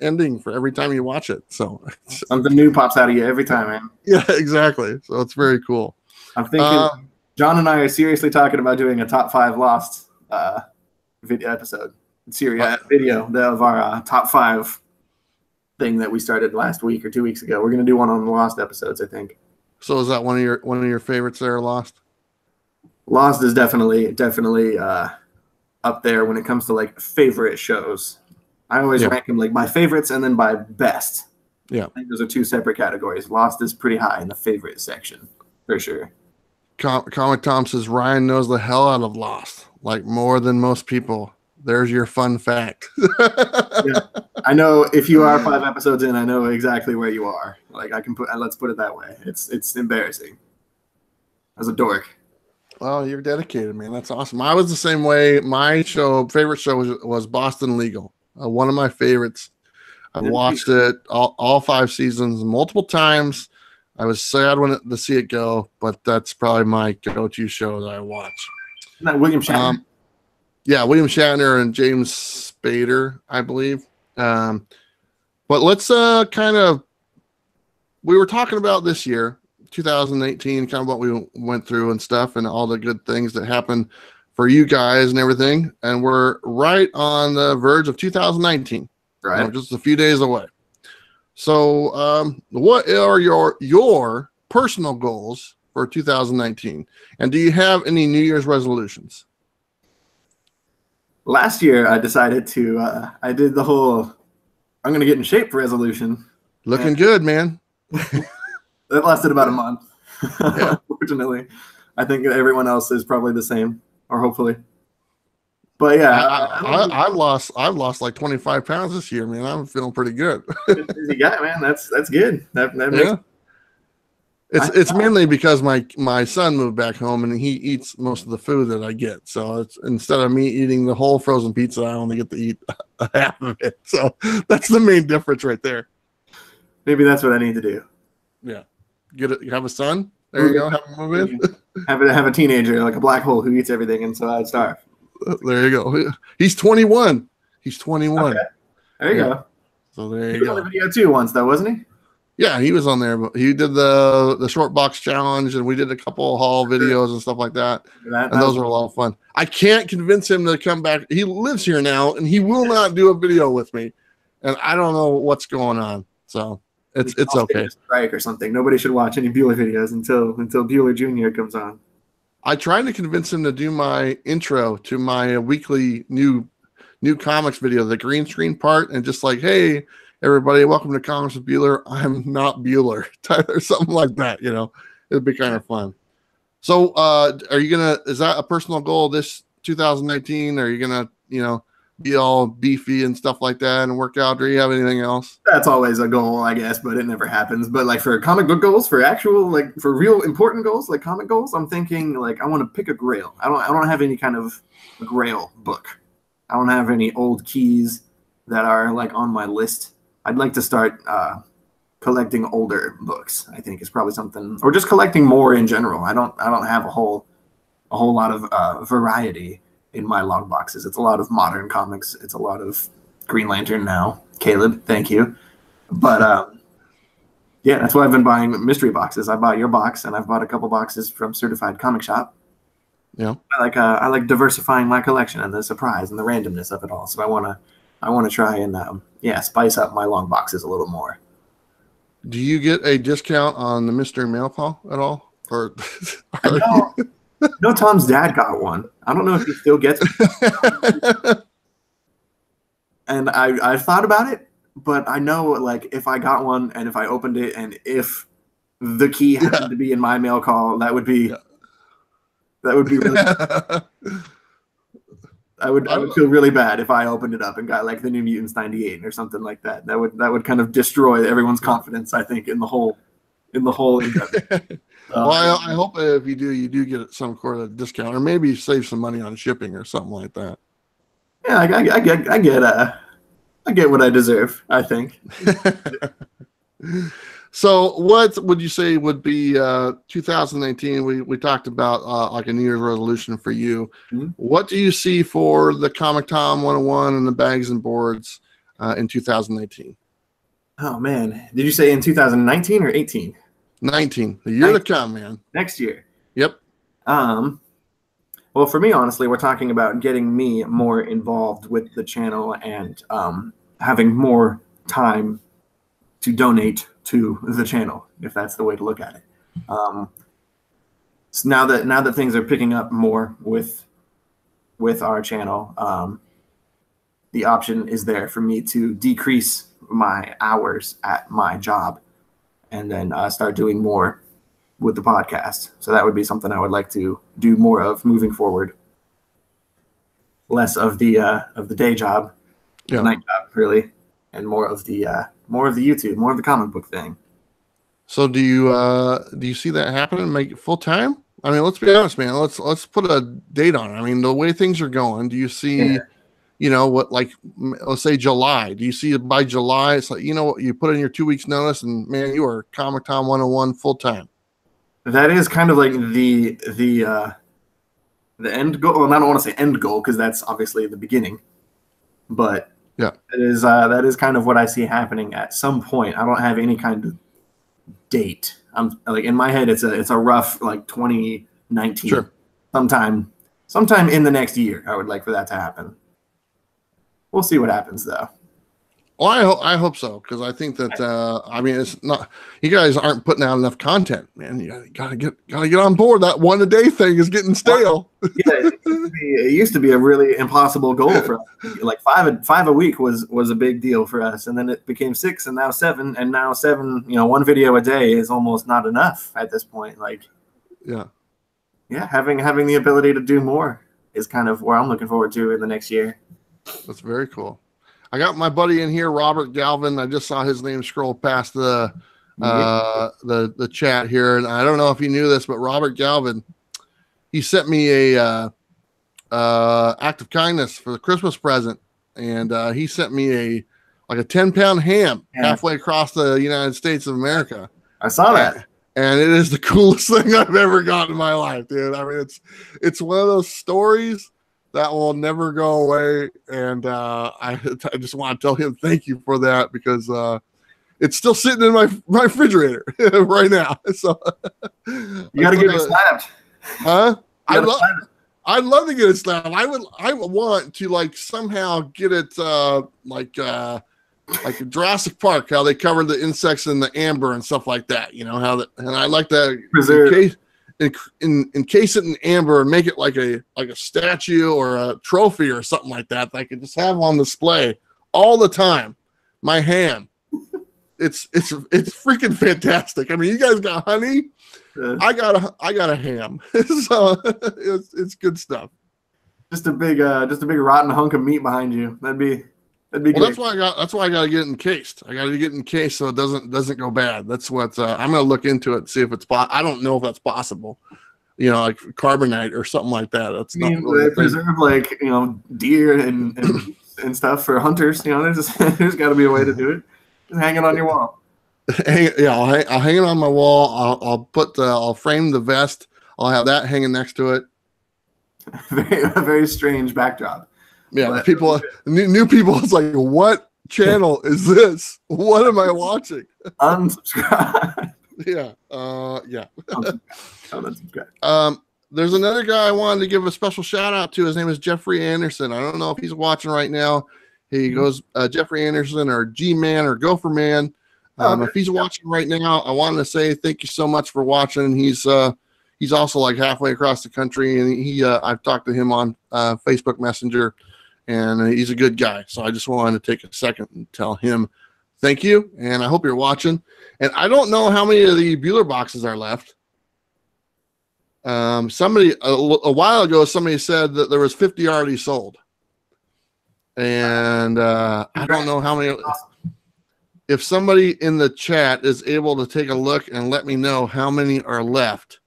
ending for every time you watch it. So something new pops out of you every time, man. Yeah, exactly. So it's very cool. I'm thinking John and I are seriously talking about doing a top 5 Lost video episode video of our top 5 thing that we started last week or 2 weeks ago. We're gonna do one on the Lost episodes, I think. So is that one of your favorites there, Lost? Lost is definitely up there when it comes to like favorite shows. I always rank them like by favorites and then by best. Yeah, I think those are 2 separate categories. Lost is pretty high in the favorite section for sure. Comic Tom says Ryan knows the hell out of Lost, like more than most people. There's your fun fact. Yeah. I know if you are 5 episodes in, I know exactly where you are. Like let's put it that way. It's embarrassing. As a dork. Well, you're dedicated, man. That's awesome. I was the same way. My favorite show was Boston Legal. One of my favorites. I watched it all 5 seasons multiple times. I was sad to see it go, but that's probably my go-to show that I watch. Isn't that William Shatner? Yeah, William Shatner and James Spader, I believe. But let's we were talking about this year, 2018, kind of what we went through and stuff and all the good things that happened for you guys and everything. And we're right on the verge of 2019. Right. You know, just a few days away. So what are your personal goals for 2019? And do you have any New Year's resolutions? Last year, I decided to, I did the whole, I'm going to get in shape resolution. Looking good, man. That lasted about a month. Yeah. Unfortunately, I think everyone else is probably the same, or hopefully. But yeah, I've lost like 25 pounds this year, man. I'm feeling pretty good. busy guy, man. That's good. That makes. Yeah. It's mainly because my son moved back home and he eats most of the food that I get. So it's instead of me eating the whole frozen pizza, I only get to eat half of it. So that's the main difference right there. Maybe that's what I need to do. Yeah. You have a son? There you go. Have him move in. have a teenager, like a black hole who eats everything, and so I'd starve. There you go. He's 21. He's 21. Okay. There you go. So there He you was go. on the video too once, though, wasn't he? Yeah, he was on there. But he did the short box challenge, and we did a couple haul videos and stuff like that. And those were a lot of fun. I can't convince him to come back. He lives here now, and he will not do a video with me. And I don't know what's going on. So it's okay. Strike or something. Nobody should watch any Bueller videos until Bueller Jr. comes on. I tried to convince him to do my intro to my weekly new comics video, the green screen part, and just like, hey, everybody, welcome to Comics with Bueller. I'm not Bueller, or something like that. You know, it'd be kind of fun. So, is that a personal goal this 2019? Are you gonna, be all beefy and stuff like that and work out? Do you have anything else? That's always a goal, I guess, but it never happens. But like for comic book goals, for actual, like for real important goals, like comic goals, I'm thinking like I want to pick a grail. I don't have any kind of grail book. I don't have any old keys that are like on my list. I'd like to start collecting older books. I think is probably something, or just collecting more in general. I don't have a whole lot of variety in my long boxes. It's a lot of modern comics. It's a lot of Green Lantern now. Caleb, thank you. But yeah, that's why I've been buying mystery boxes. I bought your box, and I've bought a couple boxes from Certified Comic Shop. Yeah, I like diversifying my collection and the surprise and the randomness of it all. So I want to try and spice up my long boxes a little more. Do you get a discount on the mystery mail call at all? Or no, Tom's dad got one. I don't know if he still gets it. And I've thought about it, but I know like if I got one and if I opened it and if the key happened to be in my mail call, that would be really I would feel really bad if I opened it up and got like the New Mutants 98 or something like that. That would kind of destroy everyone's confidence, I think, in the whole endeavor. Well, I hope if you do get some sort of discount, or maybe save some money on shipping or something like that. Yeah, I get what I deserve, I think. So what would you say would be 2019? We talked about like a New Year's resolution for you. Mm-hmm. What do you see for the Comictom101 and the bags and boards in 2019? Oh, man. Did you say in 2019 or 18? 19. The year to come, man. Next year. Yep. Well, for me, honestly, we're talking about getting me more involved with the channel and having more time to donate to the channel, if that's the way to look at it. So now that things are picking up more with our channel, the option is there for me to decrease my hours at my job and then start doing more with the podcast. So that would be something I would like to do more of moving forward. Less of the day job, the night job, really, and more of the YouTube, more of the comic book thing. So do you see that happening? Make it full time? I mean, let's be honest, man. Let's put a date on it. I mean, the way things are going, do you see, what, like, let's say July? Do you see it by July? It's like, you put in your 2 weeks notice, and man, you are Comictom101 full time. That is kind of like the end goal. Well, I don't want to say end goal because that's obviously the beginning, but yeah, that is kind of what I see happening at some point. I don't have any kind of date. I'm like in my head, it's a rough like 2019. Sure. Sometime in the next year, I would like for that to happen. We'll see what happens though. Well, I hope so, because I think that I mean, it's not, you guys aren't putting out enough content, man. You gotta get on board. That one a day thing is getting stale. Yeah, it used to be a really impossible goal for us. Like five a week was a big deal for us, and then it became 6, and now 7, and now 7. You know, one video a day is almost not enough at this point. Like, yeah, having the ability to do more is kind of where I'm looking forward to in the next year. That's very cool. I got my buddy in here, Robert Galvin. I just saw his name scroll past the chat here, and I don't know if you knew this, but Robert Galvin, he sent me a act of kindness for the Christmas present, and he sent me a 10-pound ham halfway across the United States of America. I saw that, and it is the coolest thing I've ever gotten in my life, dude. I mean, it's one of those stories that will never go away, and I just want to tell him thank you for that, because it's still sitting in my refrigerator right now. So you got to get it slapped, huh? I'd love to get it slapped. I want to like somehow get it like Jurassic Park, how they covered the insects in the amber and stuff like that. You know how that, and I like to preserve. Encase it in amber and make it like a statue or a trophy or something like that I could just have on display all the time. My ham, it's freaking fantastic. I mean, you guys got honey, I got a ham, so it's good stuff. Just a big rotten hunk of meat behind you. That'd be well, great. That's why I got to get it encased. I got to get it encased so it doesn't go bad. That's what I'm going to look into it and see if it's I don't know if that's possible. You know, like carbonite or something like that. That's not really they preserve like, you know, deer and stuff for hunters. You know, there's got to be a way to do it. Just hang it on your wall. I'll hang it on my wall. I'll frame the vest. I'll have that hanging next to it. A very strange backdrop. Yeah, but people, new people, it's like, what channel is this? What am I watching? Unsubscribe. Yeah. Unsubscribe. There's another guy I wanted to give a special shout out to. His name is Jeffrey Anderson. I don't know if he's watching right now. He goes Jeffrey Anderson or G-Man or Gopher Man. If he's watching right now, I wanted to say thank you so much for watching. He's also like halfway across the country, and I've talked to him on Facebook Messenger. And he's a good guy. So I just wanted to take a second and tell him thank you. And I hope you're watching. And I don't know how many of the Bueller boxes are left. Somebody, a while ago, somebody said that there was 50 already sold. And I don't know how many. If somebody in the chat is able to take a look and let me know how many are left,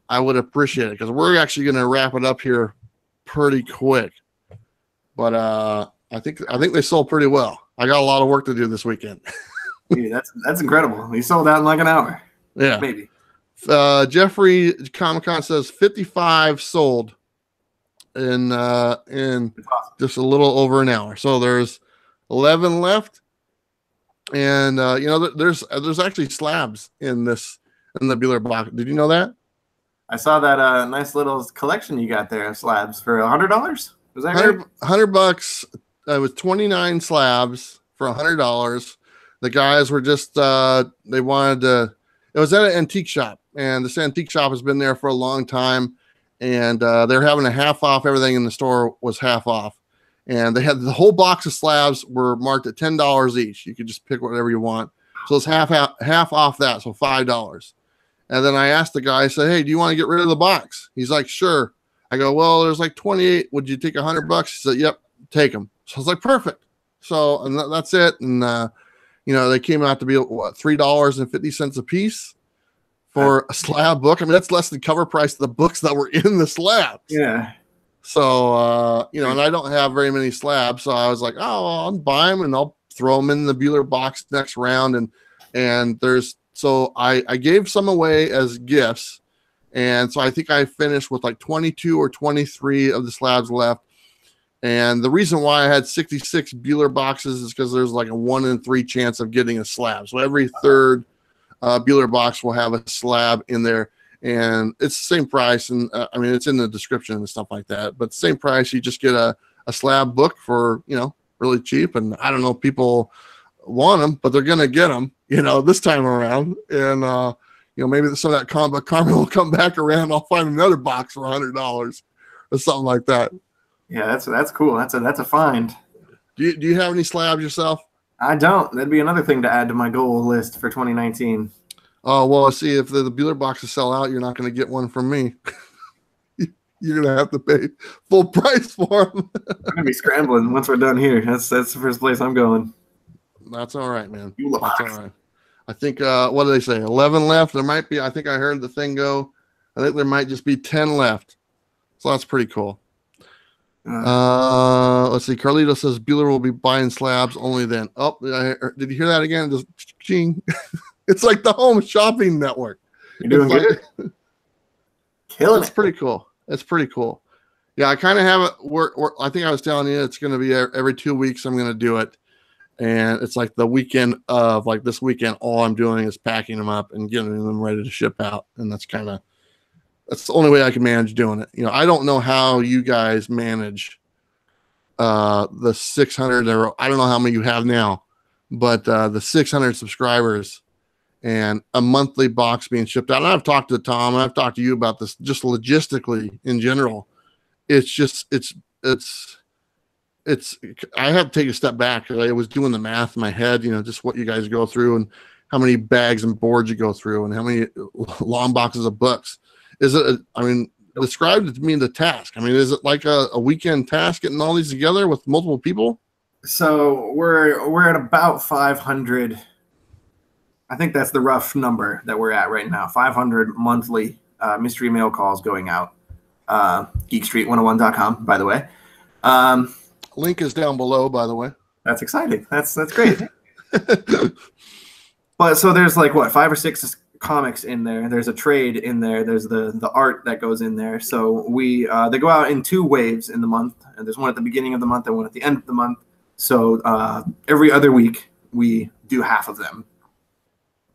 I would appreciate it, because we're actually going to wrap it up here pretty quick. But I think they sold pretty well. I got a lot of work to do this weekend. Yeah, that's incredible. He sold out in like an hour. Yeah, maybe. Jeffrey Komikhan says 55 sold in just a little over an hour. So there's 11 left, and you know, there's actually slabs in the Bueller box. Did you know that? I saw that nice little collection you got there of slabs for $100. Was that right? $100. It was 29 slabs for $100. The guys were just they wanted to. It was at an antique shop, and this antique shop has been there for a long time, and they're having a half off. Everything in the store was half off, and they had the whole box of slabs were marked at $10 each. You could just pick whatever you want. So it's half off that, so $5. And then I asked the guy, I said, "Hey, do you want to get rid of the box?" He's like, "Sure." I go, "Well, there's like 28. Would you take $100?" He said, "Yep, take them." So I was like, "Perfect." So, and that's it. And you know, they came out to be what, $3.50 a piece for a slab book. I mean, that's less than cover price of the books that were in the slabs. Yeah. So you know, and I don't have very many slabs, so I was like, "Oh, I'll buy them and I'll throw them in the Bueller box next round." And so I gave some away as gifts. And so I think I finished with like 22 or 23 of the slabs left. And the reason why I had 66 Bueller boxes is because there's like a 1 in 3 chance of getting a slab. So every third Bueller box will have a slab in there. And it's the same price. And I mean, it's in the description and stuff like that. But same price, you just get a slab book for, you know, really cheap, and I don't know if people want them, but they're gonna get them, this time around. And maybe some of that karma will come back around. I'll find another box for $100 or something like that. Yeah, that's cool. That's a find. Do you have any slabs yourself? I don't. That'd be another thing to add to my goal list for 2019. Oh, well, see, if the Bueller boxes sell out, you're not going to get one from me. You're going to have to pay full price for them. I'm going to be scrambling once we're done here. That's the first place I'm going. That's all right, man. That's all right. I think, what do they say, 11 left? There might be, I think I heard the thing go, I think there might just be 10 left. So that's pretty cool. Let's see. Carlito says Bueller will be buying slabs only then. Oh, did you hear that again? Just ching. It's like the home shopping network. You're doing good. Killing it. It's pretty cool. It's pretty cool. Yeah, I kind of have it. I think I was telling you it's going to be every 2 weeks. I'm going to do it, and it's like the weekend of like this weekend. All I'm doing is packing them up and getting them ready to ship out, and that's the only way I can manage doing it. I don't know how you guys manage the 600 or I don't know how many you have now, but the 600 subscribers and a monthly box being shipped out. And I've talked to Tom and I've talked to you about this just logistically in general. It's I have to take a step back. I was doing the math in my head, just what you guys go through and how many bags and boards you go through and how many long boxes of books. Describe it to me the task. Is it like a weekend task getting all these together with multiple people? So we're at about 500. I think that's the rough number that we're at right now. 500 monthly mystery mail calls going out. Geekstreet101.com, by the way. Link is down below, by the way. That's exciting. That's great. But so there's like 5 or 6 comics in there. There's a trade in there. There's the art that goes in there. So they go out in 2 waves in the month, and there's one at the beginning of the month and one at the end of the month. So every other week we do half of them.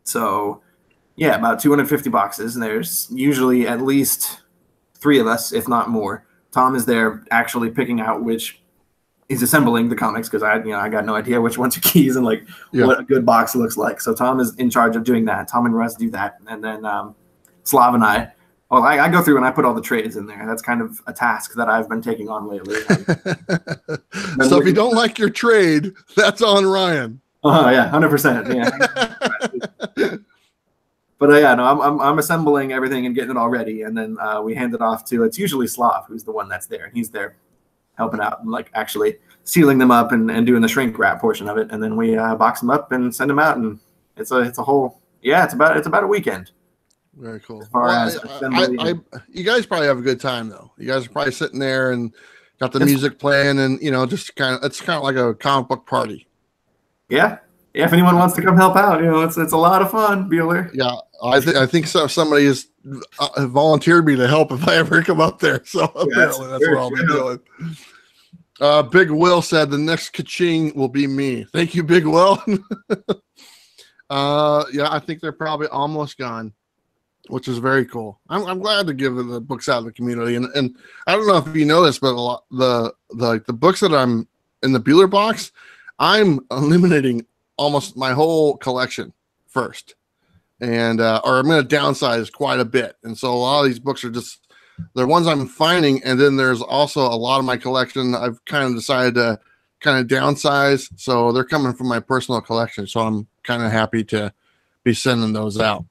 So yeah, about 250 boxes. And there's usually at least 3 of us, if not more. Tom is there actually picking out which. He's assembling the comics because I got no idea which ones are keys and what a good box looks like. So Tom is in charge of doing that. Tom and Russ do that, and then Slav and I go through and I put all the trades in there. That's kind of a task that I've been taking on lately. So if you don't like your trade, that's on Ryan. Oh yeah, 100%. Yeah. But I'm assembling everything and getting it all ready, and then we hand it off to. It's usually Slav who's the one that's there, and he's there helping out and actually sealing them up and doing the shrink wrap portion of it, and then we box them up and send them out, and it's a whole it's about a weekend. Very cool. As far as you guys probably have a good time though. You guys are probably sitting there and got the music playing, and it's kind of like a comic book party. Yeah. If anyone wants to come help out, it's a lot of fun, Bueller. Yeah, I think somebody has volunteered me to help if I ever come up there. So apparently that's what I'll be doing. Big Will said the next ka-ching will be me. Thank you, Big Will. I think they're probably almost gone, which is very cool. I'm glad to give the books out to the community, and I don't know if you know this, but a lot the books that I'm in the Bueller box, I'm eliminating almost my whole collection first, and or I'm going to downsize quite a bit. And so a lot of these books are they're ones I'm finding, and then there's also a lot of my collection I've kind of decided to kind of downsize, so they're coming from my personal collection, so I'm kind of happy to be sending those out.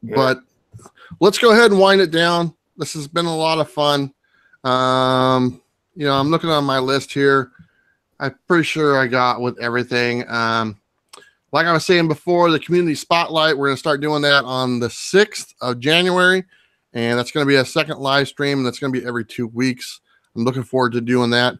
Yeah. But let's go ahead and wind it down. This has been a lot of fun. I'm looking on my list here. I'm pretty sure I got with everything. Like I was saying before, the community spotlight, we're going to start doing that on the 6th of January. And that's going to be a second live stream. And that's going to be every 2 weeks. I'm looking forward to doing that.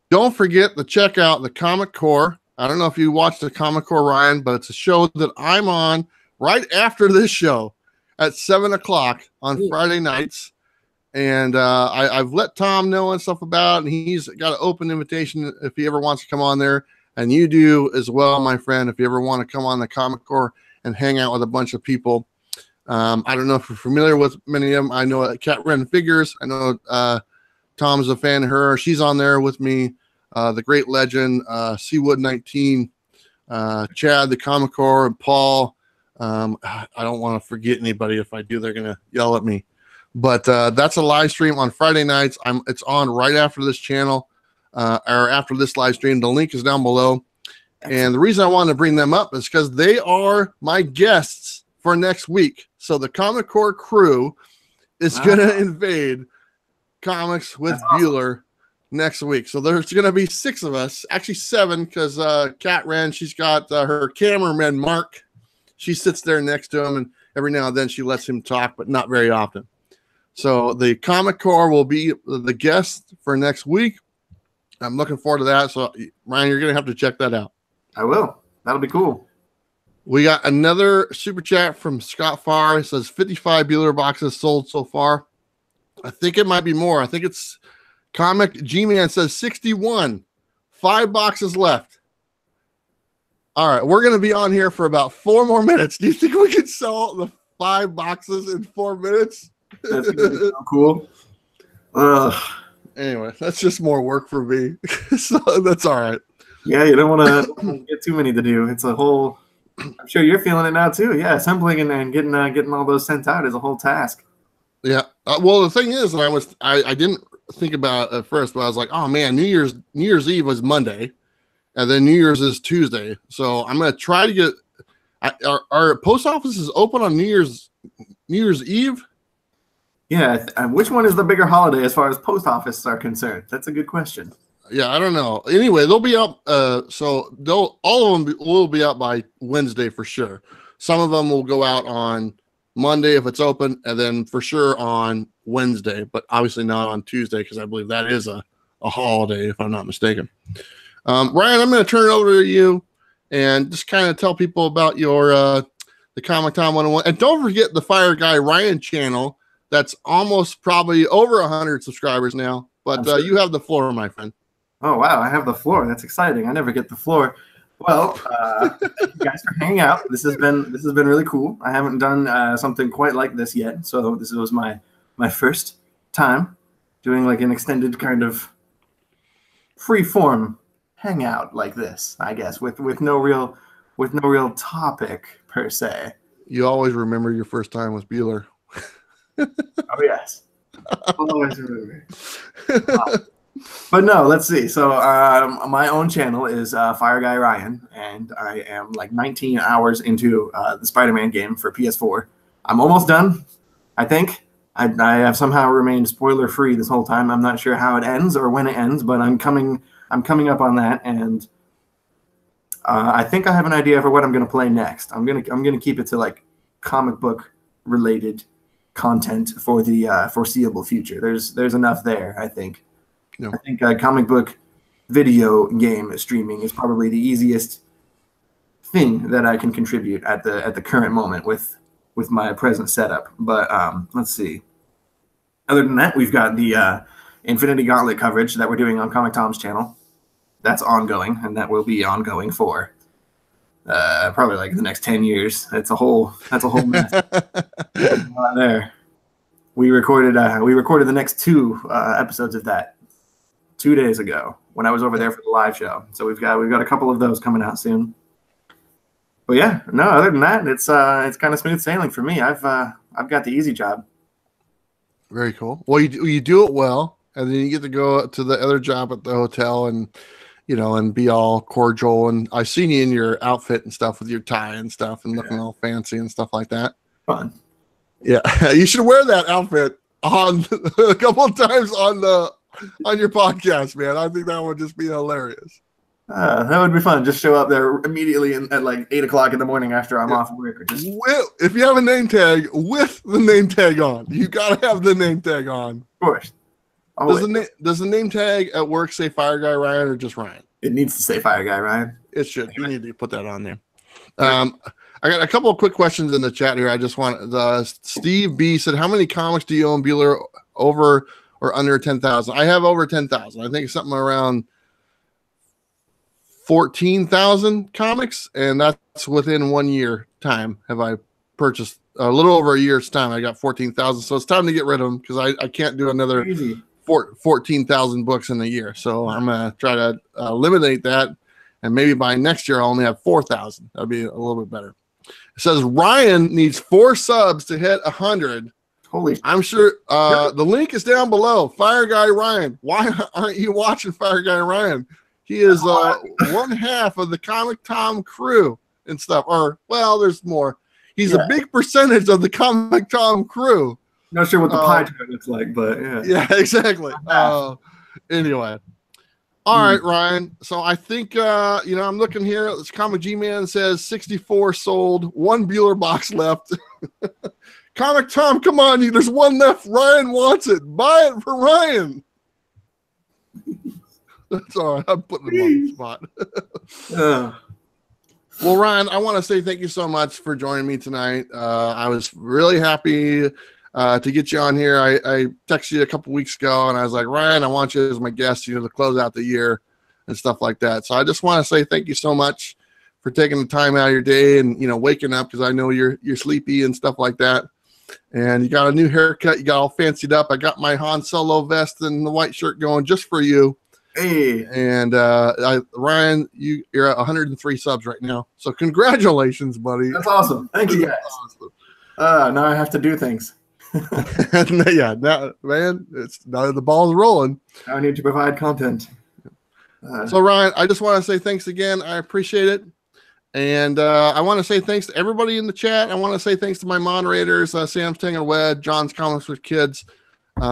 Don't forget to check out the Comic Core. I don't know if you watched the Comic Core, Ryan, but it's a show that I'm on right after this show at 7 o'clock on Friday nights. And I've let Tom know and stuff about it, and he's got an open invitation if he ever wants to come on there. And you do as well, my friend, if you ever want to come on the Comic Core and hang out with a bunch of people. I don't know if you're familiar with many of them. I know Cat Ren Figures. I know Tom's a fan of her. She's on there with me. the great legend, Seawood 19, Chad, the Comicore, and Paul. I don't want to forget anybody. If I do, they're going to yell at me. But that's a live stream on Friday nights. It's on right after this channel, or after this live stream. The link is down below. And the reason I wanted to bring them up is because they are my guests for next week. So the Comicore crew is going to invade Comics with Bueller next week. So there's going to be 6 of us, actually 7, because Kat Wren, she's got her cameraman Mark. She sits there next to him, and every now and then she lets him talk, but not very often. So the Comicore will be the guest for next week. I'm looking forward to that. So Ryan, you're going to have to check that out. I will. That'll be cool. We got another super chat from Scott Farr. It says 55 Bueller boxes sold so far. I think it might be more. I think it's Comic G-Man says 61. 5 boxes left. All right, we're going to be on here for about 4 more minutes. Do you think we can sell the 5 boxes in 4 minutes? That's so cool. Anyway, that's just more work for me. So that's all right. Yeah, you don't want to get too many to do. It's a whole. I'm sure you're feeling it now too. Yeah, assembling and getting all those sent out is a whole task. Yeah. Well, the thing is, I didn't think about it at first, but I was like, oh man, New Year's Eve was Monday, and then New Year's is Tuesday. So I'm gonna try to get. Our post offices open on New Year's Eve? Yeah. Which one is the bigger holiday as far as post offices are concerned? That's a good question. Yeah, I don't know. Anyway, they'll be up. So all of them will be out by Wednesday for sure. Some of them will go out on Monday if it's open, and then for sure on Wednesday, but obviously not on Tuesday because I believe that is a holiday if I'm not mistaken. Ryan, I'm going to turn it over to you and just kind of tell people about your the Comictom101, and don't forget the Fire Guy Ryan channel. That's almost probably over 100 subscribers now, but you have the floor, my friend. Oh, wow. I have the floor. That's exciting. I never get the floor. Well, thank you guys for hanging out. This has been really cool. I haven't done something quite like this yet. So this was my first time doing like an extended kind of free form hangout like this, I guess, with no real topic per se. You always remember your first time with Bueller. Oh, yes. Always remember. But no, let's see. So my own channel is Fire Guy Ryan, and I am like 19 hours into the Spider-Man game for PS4. I'm almost done, I think. I have somehow remained spoiler-free this whole time. I'm not sure how it ends or when it ends, but I'm coming up on that, and I think I have an idea for what I'm going to play next. I'm gonna keep it to like comic book related content for the foreseeable future. There's enough there, I think. No. I think comic book video game streaming is probably the easiest thing that I can contribute at the current moment with my present setup. But let's see. Other than that, we've got the Infinity Gauntlet coverage that we're doing on Comic Tom's channel. That's ongoing, and that will be ongoing for probably like the next 10 years. That's a whole mess. There. We recorded the next 2 episodes of that 2 days ago when I was over there for the live show. So we've got a couple of those coming out soon. But yeah, no, other than that, it's kind of smooth sailing for me. I've got the easy job. Very cool. Well, you do it well, and then you get to go to the other job at the hotel and and be all cordial. And I've seen you in your outfit and stuff with your tie and stuff and looking all fancy and stuff like that. Fun. Yeah, you should wear that outfit on a couple of times on your podcast, man. I think that would just be hilarious. That would be fun. Just show up there immediately at like 8 o'clock in the morning after I'm off work. Or just if you have a name tag, with the name tag on. You gotta have the name tag on. Of course. Does the name tag at work say Fire Guy Ryan or just Ryan? It needs to say Fire Guy Ryan. It should. You need to put that on there. I got a couple of quick questions in the chat here. I just want Steve B said, how many comics do you own, Bueller, over or under 10,000? I have over 10,000. I think something around 14,000 comics, and that's within 1 year time. Have I purchased a little over a year's time? I got 14,000, so it's time to get rid of them because I can't do another 14,000 books in a year. So I'm going to try to eliminate that. And maybe by next year, I'll only have 4,000. That'd be a little bit better. It says Ryan needs 4 subs to hit 100. Holy! I'm sure the link is down below. Fire Guy Ryan. Why aren't you watching Fire Guy Ryan? He is one half of the Comic Tom crew and stuff. Or, well, there's more. He's a big percentage of the Comic Tom crew. Not sure what the pie chart looks like, but yeah. Yeah, exactly. Anyway. All right, Ryan. So I think, I'm looking here. This Comic G-Man says 64 sold, 1 Bueller box left. Comic Tom, come on. There's 1 left. Ryan wants it. Buy it for Ryan. That's all right. I'm putting him on the spot. Well, Ryan, I want to say thank you so much for joining me tonight. I was really happy to get you on here. I texted you a couple weeks ago, and I was like, Ryan, I want you as my guest, to close out the year and stuff like that. So I just want to say thank you so much for taking the time out of your day and, waking up, because I know you're sleepy and stuff like that. And you got a new haircut. You got all fancied up. I got my Han Solo vest and the white shirt going just for you. Hey. And Ryan, you're at 103 subs right now. So congratulations, buddy. That's awesome. Thank you, guys. Awesome. Now I have to do things. Yeah, now, man, now the ball's rolling. Now I need to provide content. So Ryan, I just want to say thanks again. I appreciate it. And I want to say thanks to everybody in the chat. I want to say thanks to my moderators, Sam's Tangled Web, John's Comics with Kids,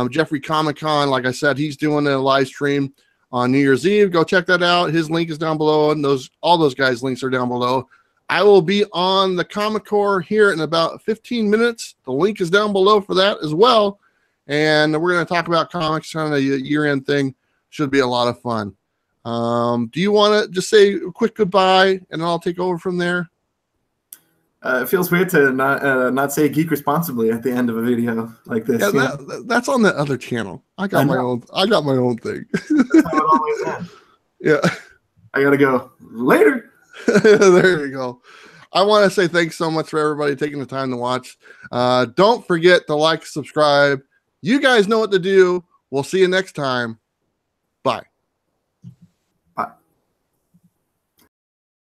Jeffrey Komikhan. Like I said, he's doing a live stream on New Year's Eve. Go check that out. His link is down below, and all those guys' links are down below. I will be on the Comic Core here in about 15 minutes. The link is down below for that as well. And we're going to talk about comics, kind of a year-end thing. Should be a lot of fun. Do you want to just say a quick goodbye, and I'll take over from there? It feels weird to not say geek responsibly at the end of a video like this. Yeah, that's on the other channel. I got my own thing. That's how it always ends. Yeah. I gotta go later. There you go. I want to say thanks so much for everybody taking the time to watch. Don't forget to like, subscribe. You guys know what to do. We'll see you next time.